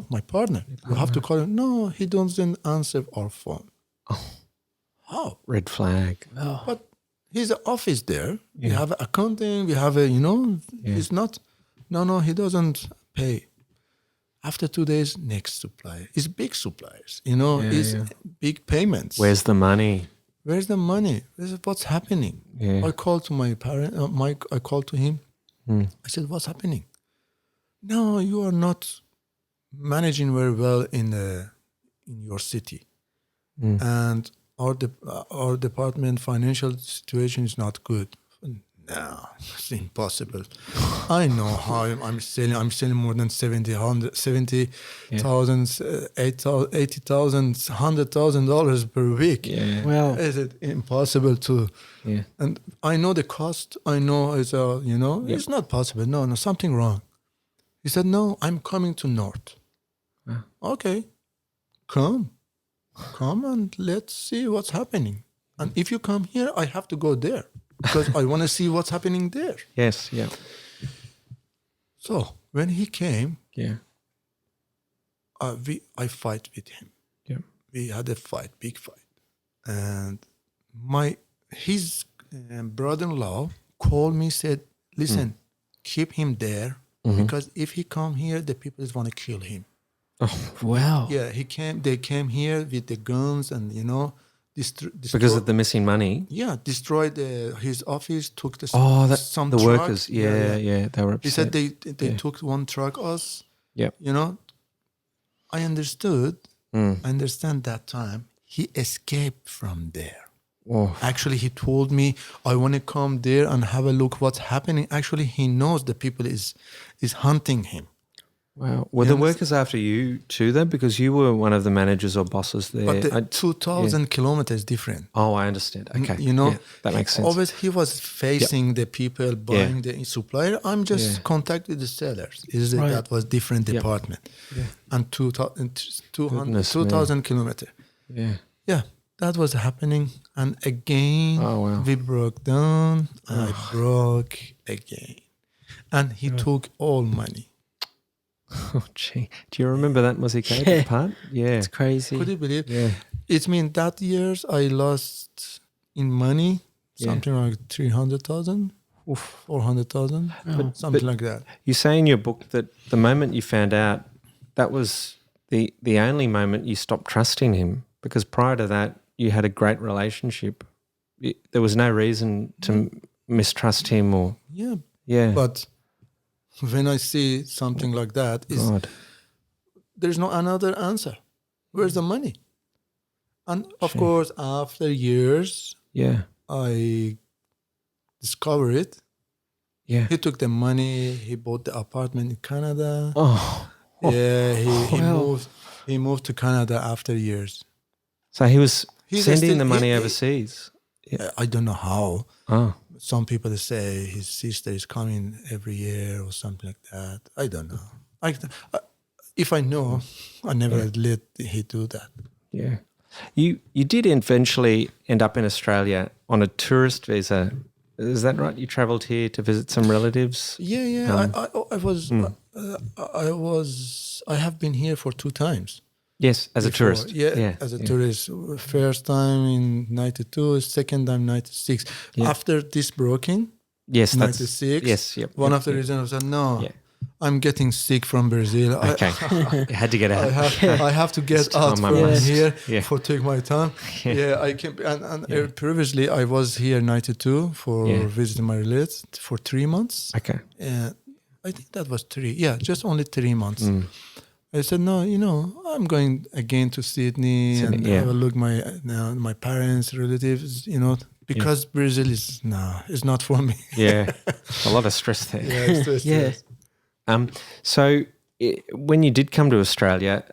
Speaker 3: my partner. You have to call him. No, he doesn't answer our phone. Oh.
Speaker 2: Red flag.
Speaker 4: Oh.
Speaker 3: But he's an office there. We have accounting. We have he's not. No, he doesn't pay. After 2 days, next supplier. It's big suppliers, big payments.
Speaker 2: Where's the money?
Speaker 3: Where's the money? What's happening?
Speaker 2: Yeah.
Speaker 3: I called to my parent, Mike. I called to him. I said, "What's happening?" No, you are not managing very well in your city, and our department financial situation is not good. No, it's impossible. I know how I'm selling. I'm selling more than 70,000, $80,000, $100,000 per week.
Speaker 2: Yeah.
Speaker 4: Well,
Speaker 3: Is it impossible to?
Speaker 2: Yeah.
Speaker 3: And I know the cost. I know it's it's not possible. No, something wrong. He said, no, I'm coming to North. Okay, come and let's see what's happening. And if you come here, I have to go there because I want to see what's happening there.
Speaker 2: Yes. Yeah.
Speaker 3: So when he came,
Speaker 2: Yeah.
Speaker 3: I fight with him.
Speaker 2: Yeah.
Speaker 3: We had a fight, big fight, and his brother-in-law called me, said, "Listen, keep him there because if he come here, the people want to kill him."
Speaker 2: Oh,
Speaker 4: wow.
Speaker 3: Yeah, they came here with the guns and
Speaker 2: because of the missing money.
Speaker 3: Yeah, destroyed his office, took the some
Speaker 2: the
Speaker 3: truck.
Speaker 2: workers. Yeah, they were upset.
Speaker 3: He said they took one truck us.
Speaker 2: Yeah.
Speaker 3: I understood. I understand that time he escaped from there.
Speaker 2: Oh.
Speaker 3: Actually, he told me, I want to come there and have a look what's happening. Actually, he knows the people is hunting him.
Speaker 2: Wow. Were the workers after you too, though? Because you were one of the managers or bosses there.
Speaker 3: But the 2,000 kilometers different.
Speaker 2: Oh, I understand. Okay. That makes sense.
Speaker 3: Always he was facing the people buying the supplier. I'm just contact with the sellers. That was different department. Yeah. And 2,000 kilometers.
Speaker 2: Yeah.
Speaker 3: Yeah, that was happening. And again, we broke down. And I broke again. And he took all money.
Speaker 2: Oh, gee. Do you remember that Muzikade that part? Yeah.
Speaker 4: It's crazy.
Speaker 3: Could you believe?
Speaker 2: Yeah.
Speaker 3: It means that years I lost in money something like 300,000, 400,000, something like that.
Speaker 2: You say in your book that the moment you found out, that was the only moment you stopped trusting him, because prior to that you had a great relationship. There was no reason to mistrust him or... Yeah.
Speaker 3: But when I see something like that, there's no another answer. Where's the money? And of course, after years, I discovered it.
Speaker 2: Yeah.
Speaker 3: He took the money. He bought the apartment in Canada.
Speaker 2: Oh.
Speaker 3: Yeah, he moved to Canada after years.
Speaker 2: So he was sending the money overseas.
Speaker 3: I don't know how.
Speaker 2: Oh.
Speaker 3: Some people say his sister is coming every year or something like that. I don't know. If I know, I never let he do that.
Speaker 2: Yeah. You did eventually end up in Australia on a tourist visa. Is that right? You travelled here to visit some relatives?
Speaker 3: Yeah. I have been here for 2 times.
Speaker 2: Yes, as a tourist.
Speaker 3: Yeah, as a tourist. First time in 92, second time 96. Yeah. After this broken, 96. One of the reasons I said, no, I'm getting sick from Brazil.
Speaker 2: Okay. You had to get out.
Speaker 3: I have to get out from here for take my time. I came. And previously I was here in 92 for visiting my relatives for 3 months.
Speaker 2: Okay.
Speaker 3: I think that was 3. Yeah, just only 3 months. I said, no, I'm going again to Sydney and have a look my parents, relatives, because Brazil is not for me.
Speaker 2: Yeah, a lot of stress there.
Speaker 3: Yeah, stress.
Speaker 2: So when you did come to Australia,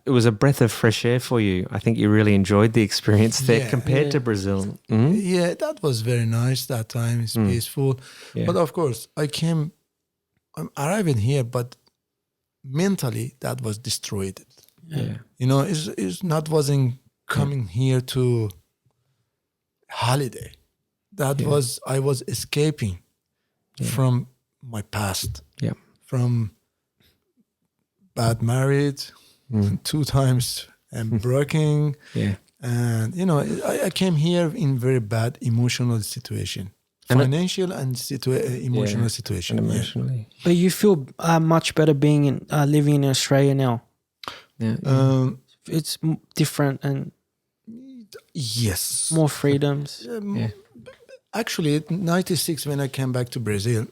Speaker 2: it was a breath of fresh air for you. I think you really enjoyed the experience there compared to Brazil. Mm-hmm.
Speaker 3: Yeah, that was very nice that time. It's peaceful. Yeah. But of course, I'm arriving here, but mentally that was destroyed. Wasn't coming here to holiday. I was escaping from my past, from bad married 2 times and broken, and I came here in very bad emotional situation. Financial and emotional situation.
Speaker 2: And emotionally.
Speaker 4: But you feel much better being living in Australia now.
Speaker 2: Yeah.
Speaker 4: It's different and
Speaker 3: yes,
Speaker 4: more freedoms.
Speaker 3: Actually, 96 when I came back to Brazil,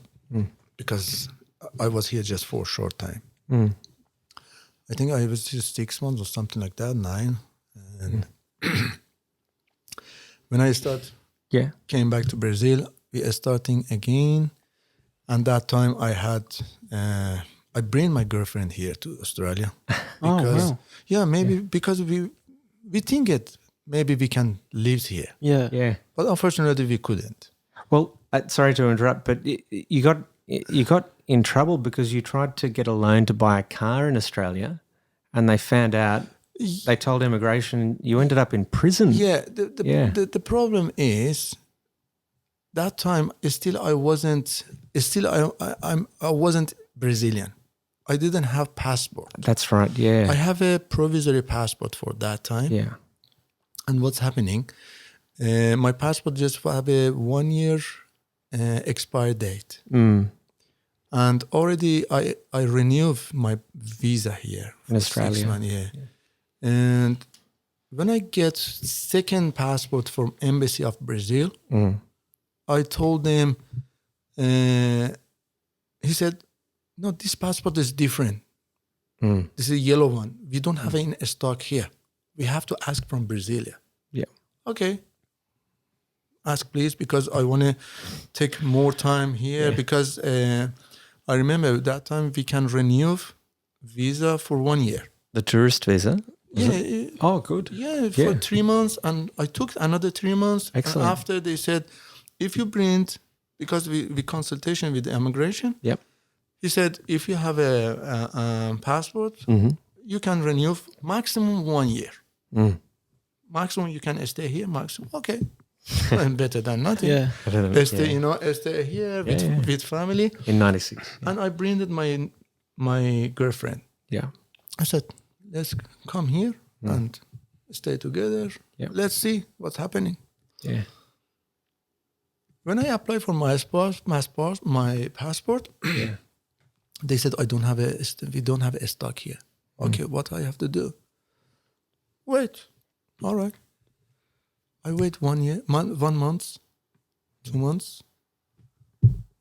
Speaker 3: because I was here just for a short time. I think I was just 6 months or something like that, 9, and When I came back to Brazil, we are starting again. And that time I had, I bring my girlfriend here to Australia. Because, because we think maybe we can live here.
Speaker 4: Yeah.
Speaker 2: Yeah.
Speaker 3: But unfortunately we couldn't.
Speaker 2: Well, sorry to interrupt, but you got in trouble because you tried to get a loan to buy a car in Australia, and they found out. They told immigration you ended up in prison.
Speaker 3: Yeah. The problem is that time I wasn't Brazilian. I didn't have passport.
Speaker 2: That's right. Yeah.
Speaker 3: I have a provisory passport for that time.
Speaker 2: Yeah.
Speaker 3: And what's happening? My passport just have a 1 year expire date. And already I renewed my visa here
Speaker 2: in Australia.
Speaker 3: 6 months, yeah. And when I get second passport from Embassy of Brazil, I told them, he said, no, this passport is different. This is a yellow one. We don't have it in stock here. We have to ask from Brasilia.
Speaker 2: Yeah.
Speaker 3: Okay. Ask please, because I want to take more time here because I remember that time we can renew visa for 1 year.
Speaker 2: The tourist visa?
Speaker 3: Yeah.
Speaker 2: Oh, good.
Speaker 3: Yeah, for 3 months. And I took another 3 months.
Speaker 2: Excellent.
Speaker 3: And after they said, if you bring, because we consultation with the immigration.
Speaker 2: Yep.
Speaker 3: He said, if you have a passport, you can renew maximum 1 year. Maximum you can stay here, maximum. Okay. Better than nothing.
Speaker 4: Yeah.
Speaker 3: Stay here with family.
Speaker 2: In 96.
Speaker 3: And I bring my girlfriend.
Speaker 2: Yeah.
Speaker 3: I said, let's come here and stay together.
Speaker 2: Yeah.
Speaker 3: Let's see what's happening.
Speaker 2: Yeah.
Speaker 3: When I applied for my passport, they said, we don't have a stock here. Okay, what I have to do? Wait. All right. I wait 1 year, 1 month, 2 months.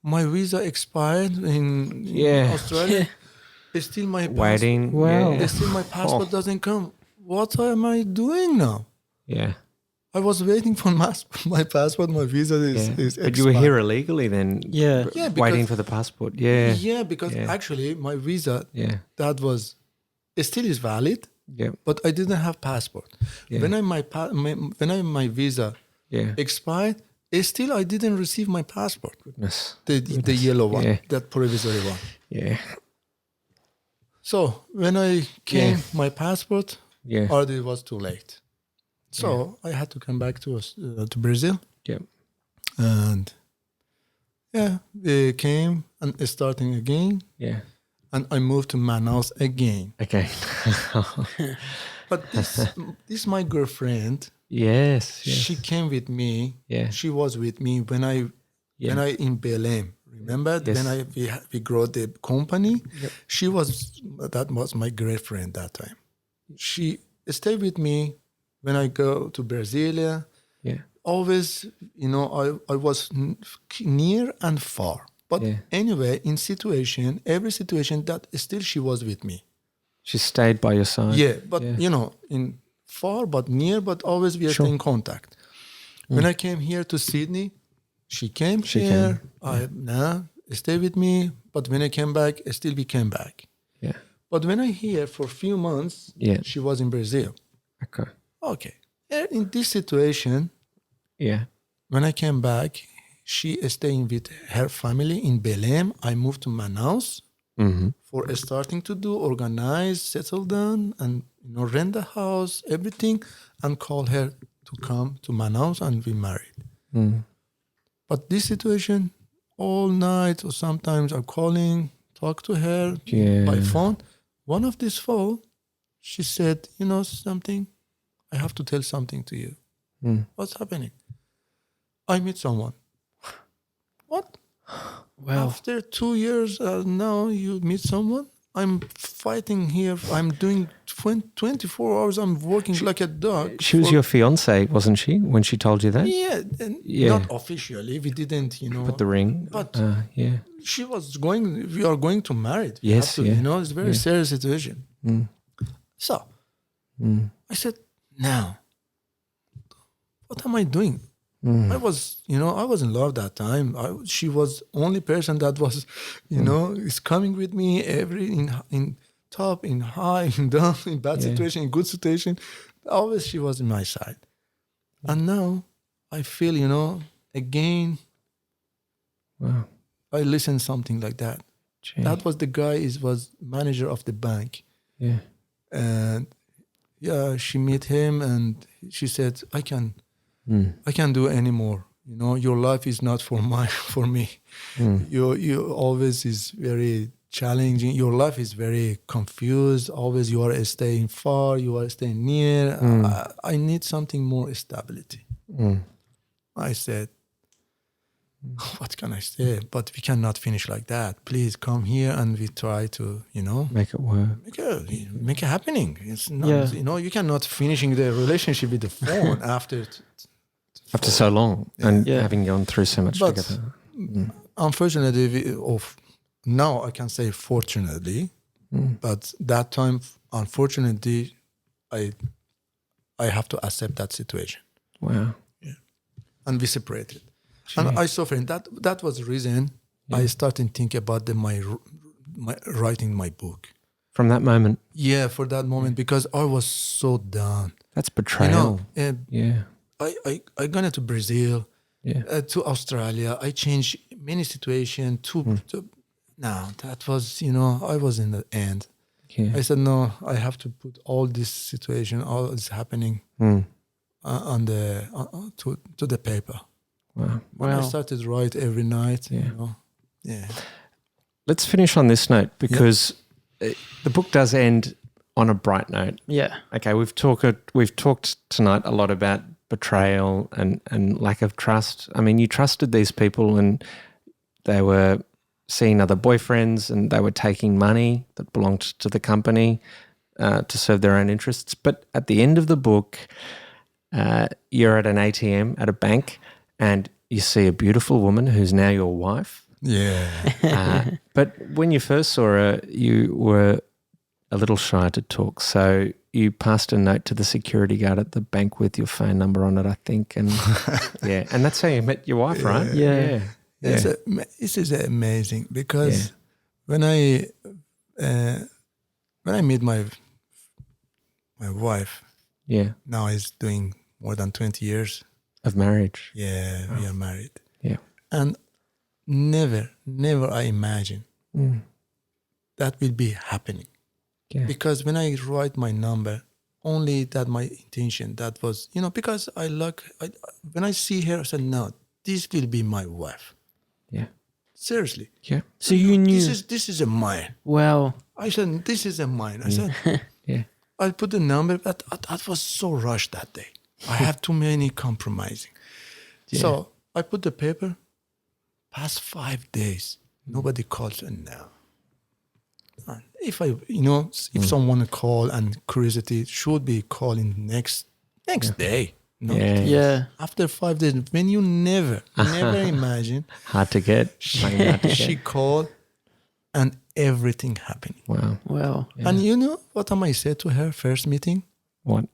Speaker 3: My visa expired in Australia. It's still my
Speaker 2: waiting.
Speaker 4: Wow.
Speaker 2: Yeah.
Speaker 3: Still my passport doesn't come. What am I doing now?
Speaker 2: Yeah.
Speaker 3: I was waiting for my passport. My visa is expired.
Speaker 2: But you were here illegally then.
Speaker 4: Yeah.
Speaker 3: Yeah,
Speaker 2: waiting for the passport. Yeah.
Speaker 3: Yeah, because actually my visa that was still is valid.
Speaker 2: Yeah.
Speaker 3: But I didn't have passport.
Speaker 2: Yeah.
Speaker 3: When my visa expired, still I didn't receive my passport.
Speaker 2: Goodness.
Speaker 3: The yellow one, that provisory one.
Speaker 2: Yeah.
Speaker 3: So when I came, my passport already was too late. So I had to come back to Brazil.
Speaker 2: Yeah.
Speaker 3: And we came and starting again.
Speaker 2: Yeah.
Speaker 3: And I moved to Manaus again.
Speaker 2: Okay.
Speaker 3: But this my girlfriend.
Speaker 2: Yes.
Speaker 3: She came with me.
Speaker 2: Yeah.
Speaker 3: She was with me when I in Belém. Remember when we grew the company?
Speaker 2: Yep.
Speaker 3: That was my girlfriend that time. She stayed with me when I go to Brasilia.
Speaker 2: Yeah.
Speaker 3: Always, I was near and far. But anyway, every situation that still she was with me.
Speaker 2: She stayed by your side.
Speaker 3: Yeah, but in far but near, but always we are still in contact. When I came here to Sydney, she came here. Stay with me. But when I came back, still we came back.
Speaker 2: Yeah.
Speaker 3: But when I here for a few months, she was in Brazil. Okay. In this situation, when I came back, she is staying with her family in Belém. I moved to Manaus for starting to organize, settle down, and rent a house, everything, and call her to come to Manaus, and we married. But this situation, all night or sometimes I'm calling, talk to her by phone. One of this phone, she said, something, I have to tell something to you. What's happening? I meet someone. What?
Speaker 4: Wow.
Speaker 3: After 2 years now you meet someone? I'm fighting here. I'm doing 24 hours. I'm working like a dog.
Speaker 2: She was your fiance, wasn't she, when she told you that?
Speaker 3: Yeah. Not officially. We didn't,
Speaker 2: put the ring.
Speaker 3: But she was going. We are going to marry.
Speaker 2: Yes.
Speaker 3: It's a very serious situation. So I said, now, what am I doing? I was, I was in love that time. She was only person that was, is coming with me in top, in high, in down, in bad situation, in good situation. Always she was in my side. And now I feel, again,
Speaker 2: Wow.
Speaker 3: I listened something like that.
Speaker 2: Gee.
Speaker 3: That was the guy was manager of the bank.
Speaker 2: Yeah.
Speaker 3: And she met him and she said, I can't do anymore. Your life is not for me. You always is very challenging. Your life is very confused. Always you are staying far, you are staying near. I need something more stability. I said, what can I say? But we cannot finish like that. Please come here and we try to,
Speaker 2: Make it work.
Speaker 3: make it happening. It's not, you cannot finishing the relationship with the phone after
Speaker 2: so long and having gone through so much
Speaker 3: but
Speaker 2: together.
Speaker 3: Unfortunately, now I can say fortunately, but that time, unfortunately, I have to accept that situation.
Speaker 2: Wow.
Speaker 3: And we separated.
Speaker 2: Gee.
Speaker 3: And I suffered. That was the reason I started thinking about my writing my book.
Speaker 2: From that moment.
Speaker 3: Yeah, for that moment, because I was so down.
Speaker 2: That's betrayal.
Speaker 3: Yeah. I gone to Brazil, to Australia. I changed many situations. No, that was, I was in the end.
Speaker 2: Yeah.
Speaker 3: I said, no, I have to put all this situation, all is happening on the to the paper.
Speaker 2: Wow.
Speaker 3: I started to write every night. Yeah.
Speaker 2: Let's finish on this note because the book does end on a bright note.
Speaker 4: Yeah.
Speaker 2: Okay, we've talked tonight a lot about betrayal and lack of trust. I mean, you trusted these people and they were seeing other boyfriends and they were taking money that belonged to the company to serve their own interests. But at the end of the book, you're at an ATM at a bank and you see a beautiful woman who's now your wife.
Speaker 3: Yeah.
Speaker 2: But when you first saw her, you were a little shy to talk. So you passed a note to the security guard at the bank with your phone number on it, I think. And and that's how you met your wife, right?
Speaker 4: Yeah.
Speaker 3: This is amazing because when I meet my wife, now is doing more than 20 years
Speaker 2: of marriage.
Speaker 3: Yeah, we are married.
Speaker 2: Yeah,
Speaker 3: and never I imagine that will be happening. Yeah. Because when I write my number, only that my intention that was, because when I see her, I said, no, this will be my wife.
Speaker 2: Yeah.
Speaker 3: Seriously.
Speaker 2: Yeah.
Speaker 4: So you knew
Speaker 3: this is a mine.
Speaker 4: Wow.
Speaker 3: I said, this is a mine. I said, I put the number, but that was so rushed that day. I have too many compromising. Yeah. So I put the paper. Past 5 days, nobody calls her now. If if someone call and curiosity should be calling next day. No.
Speaker 4: Yeah.
Speaker 3: After 5 days, when you never imagine.
Speaker 2: Hard to get.
Speaker 3: She called and everything happening.
Speaker 4: Wow.
Speaker 3: Yeah. And you know what I said to her first meeting?
Speaker 2: What?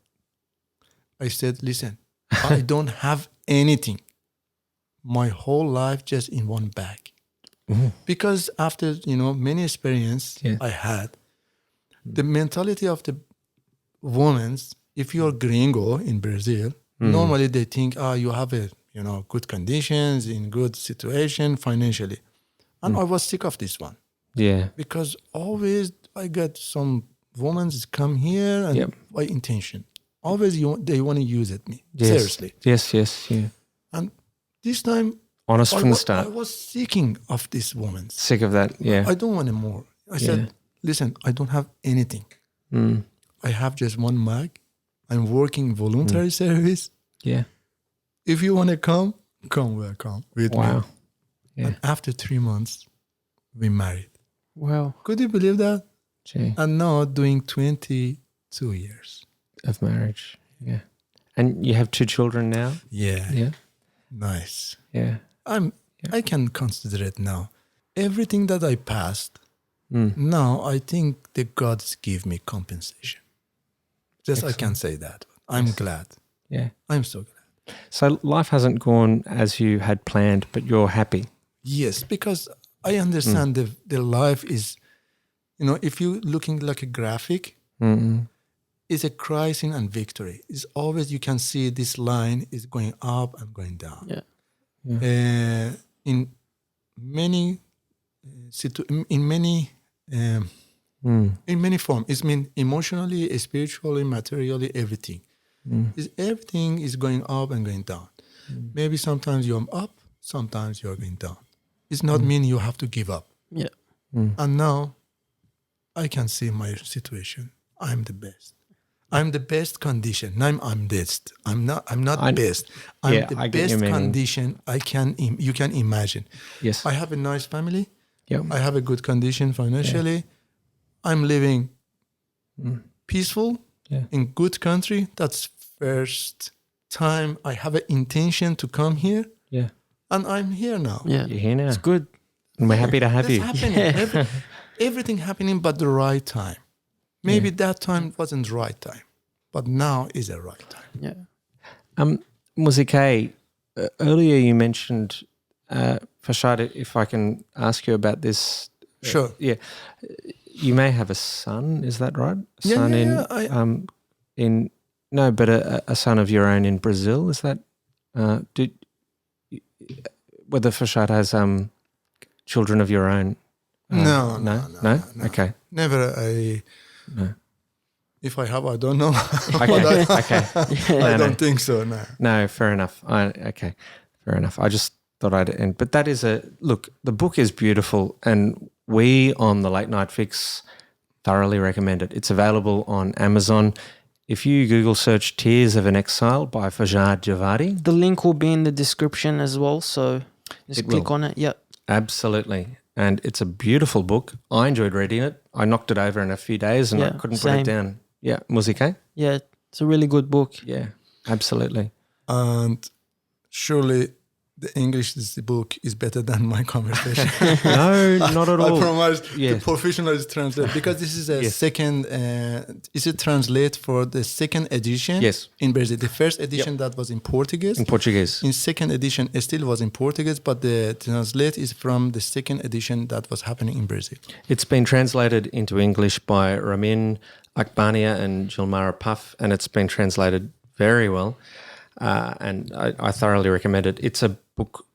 Speaker 3: I said, listen, I don't have anything. My whole life just in one bag. Because after, many experience I had, the mentality of the women, if you're gringo in Brazil, normally they think, you have a, good conditions, in good situation financially. And I was sick of this one.
Speaker 2: Yeah.
Speaker 3: Because always I got some women come here and by intention. Always they want to use it me.
Speaker 2: Yes.
Speaker 3: Seriously.
Speaker 2: Yes, yeah.
Speaker 3: And this time,
Speaker 2: honest from the start.
Speaker 3: I was seeking of this woman.
Speaker 2: Sick of that, yeah.
Speaker 3: I don't want any more. I said, listen, I don't have anything. I have just one mug. I'm working voluntary service.
Speaker 2: Yeah.
Speaker 3: If you want to come welcome with me.
Speaker 2: Yeah.
Speaker 3: And after 3 months, we married.
Speaker 4: Wow.
Speaker 3: Could you believe that?
Speaker 2: Gee.
Speaker 3: And now doing 22 years.
Speaker 2: Of marriage, yeah. And you have 2 children now?
Speaker 3: Yeah.
Speaker 2: Yeah.
Speaker 3: Nice.
Speaker 2: Yeah.
Speaker 3: I can consider it now. Everything that I passed, now I think the gods give me compensation. Just excellent. I can say that. I'm glad.
Speaker 2: Yeah.
Speaker 3: I'm so glad.
Speaker 2: So life hasn't gone as you had planned, but you're happy.
Speaker 3: Yes, because I understand the life is, if you're looking like a graphic, it's a crisis and victory. It's always, you can see this line is going up and going down.
Speaker 4: Yeah.
Speaker 3: In many in many forms. It means emotionally, spiritually, materially, everything. Everything is going up and going down. Maybe sometimes you're up, sometimes you're going down. It's not mean you have to give up.
Speaker 4: Yeah.
Speaker 3: And now I can see my situation. I'm the best. I'm the best condition. Now I'm best. I'm not best. I'm the best condition you can imagine.
Speaker 2: Yes.
Speaker 3: I have a nice family.
Speaker 2: Yeah.
Speaker 3: I have a good condition financially. Yeah. I'm living peaceful in good country. That's first time I have an intention to come here.
Speaker 2: Yeah.
Speaker 3: And I'm here now.
Speaker 4: Yeah.
Speaker 2: You're here now.
Speaker 4: It's good.
Speaker 2: And we're happy to have you.
Speaker 3: Happening. Everything happening but the right time. Maybe that time wasn't the right time. But now is the right time.
Speaker 4: Yeah.
Speaker 2: Muzike, earlier you mentioned, Farshad, if I can ask you about this.
Speaker 3: Sure.
Speaker 2: Yeah. You may have a son, is that right? A son but a son of your own in Brazil, is that whether Farshad has children of your own?
Speaker 3: No.
Speaker 2: Okay.
Speaker 3: Never.
Speaker 2: No.
Speaker 3: If I have, I don't know.
Speaker 2: Okay.
Speaker 3: I don't think so.
Speaker 2: No, fair enough. Fair enough. I just thought I'd end. But that is look, the book is beautiful and we on the Late Night Fix thoroughly recommend it. It's available on Amazon. If you Google search Tears of an Exile by Farshad Javadi.
Speaker 4: The link will be in the description as well, so just click on it. Yep.
Speaker 2: Absolutely. And it's a beautiful book. I enjoyed reading it. I knocked it over in a few days and I couldn't put it down. Yeah, Muzike?
Speaker 4: Yeah, it's a really good book.
Speaker 2: Yeah, absolutely.
Speaker 3: And surely the English book is better than my conversation.
Speaker 2: No, not at all.
Speaker 3: I promise the professional is translate because this is a second. Is it translate for the second edition?
Speaker 2: Yes.
Speaker 3: In Brazil, the first edition that was in Portuguese.
Speaker 2: In Portuguese.
Speaker 3: In second edition, it still was in Portuguese, but the translate is from the second edition that was happening in Brazil.
Speaker 2: It's been translated into English by Ramin Akbania and Gilmara Puff, and it's been translated very well. And I thoroughly recommend it. It's a book.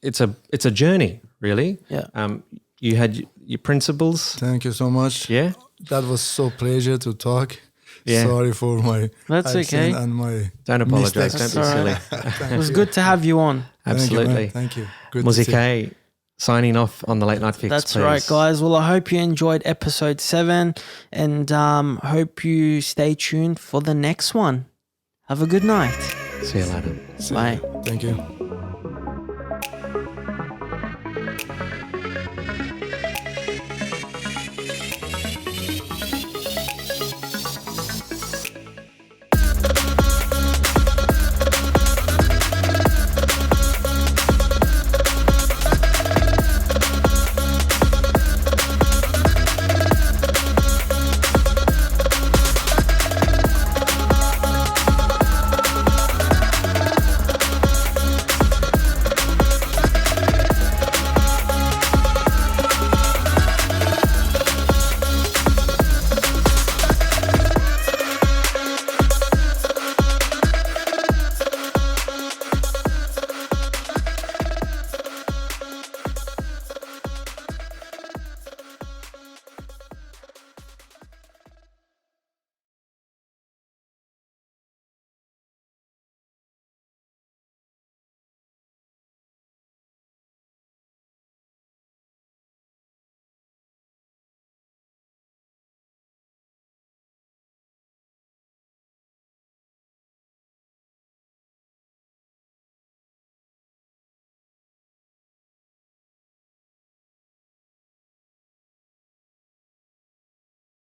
Speaker 2: It's a journey, really.
Speaker 4: Yeah.
Speaker 2: You had your principles.
Speaker 3: Thank you so much.
Speaker 2: Yeah.
Speaker 3: That was so pleasure to talk.
Speaker 2: Yeah.
Speaker 3: Sorry for my
Speaker 4: That's
Speaker 3: accent
Speaker 4: okay.
Speaker 3: and my
Speaker 2: Don't apologize.
Speaker 3: mistakes.
Speaker 2: Don't be silly.
Speaker 4: It was good to have you on.
Speaker 2: Absolutely.
Speaker 3: Thank you. Good to see you.
Speaker 2: Muzike, signing off on the Late Night Fix.
Speaker 4: That's
Speaker 2: please.
Speaker 4: right, guys. Well, I hope you enjoyed episode 7 and hope you stay tuned for the next one. Have a good night.
Speaker 2: See you later.
Speaker 4: Bye.
Speaker 3: Thank you.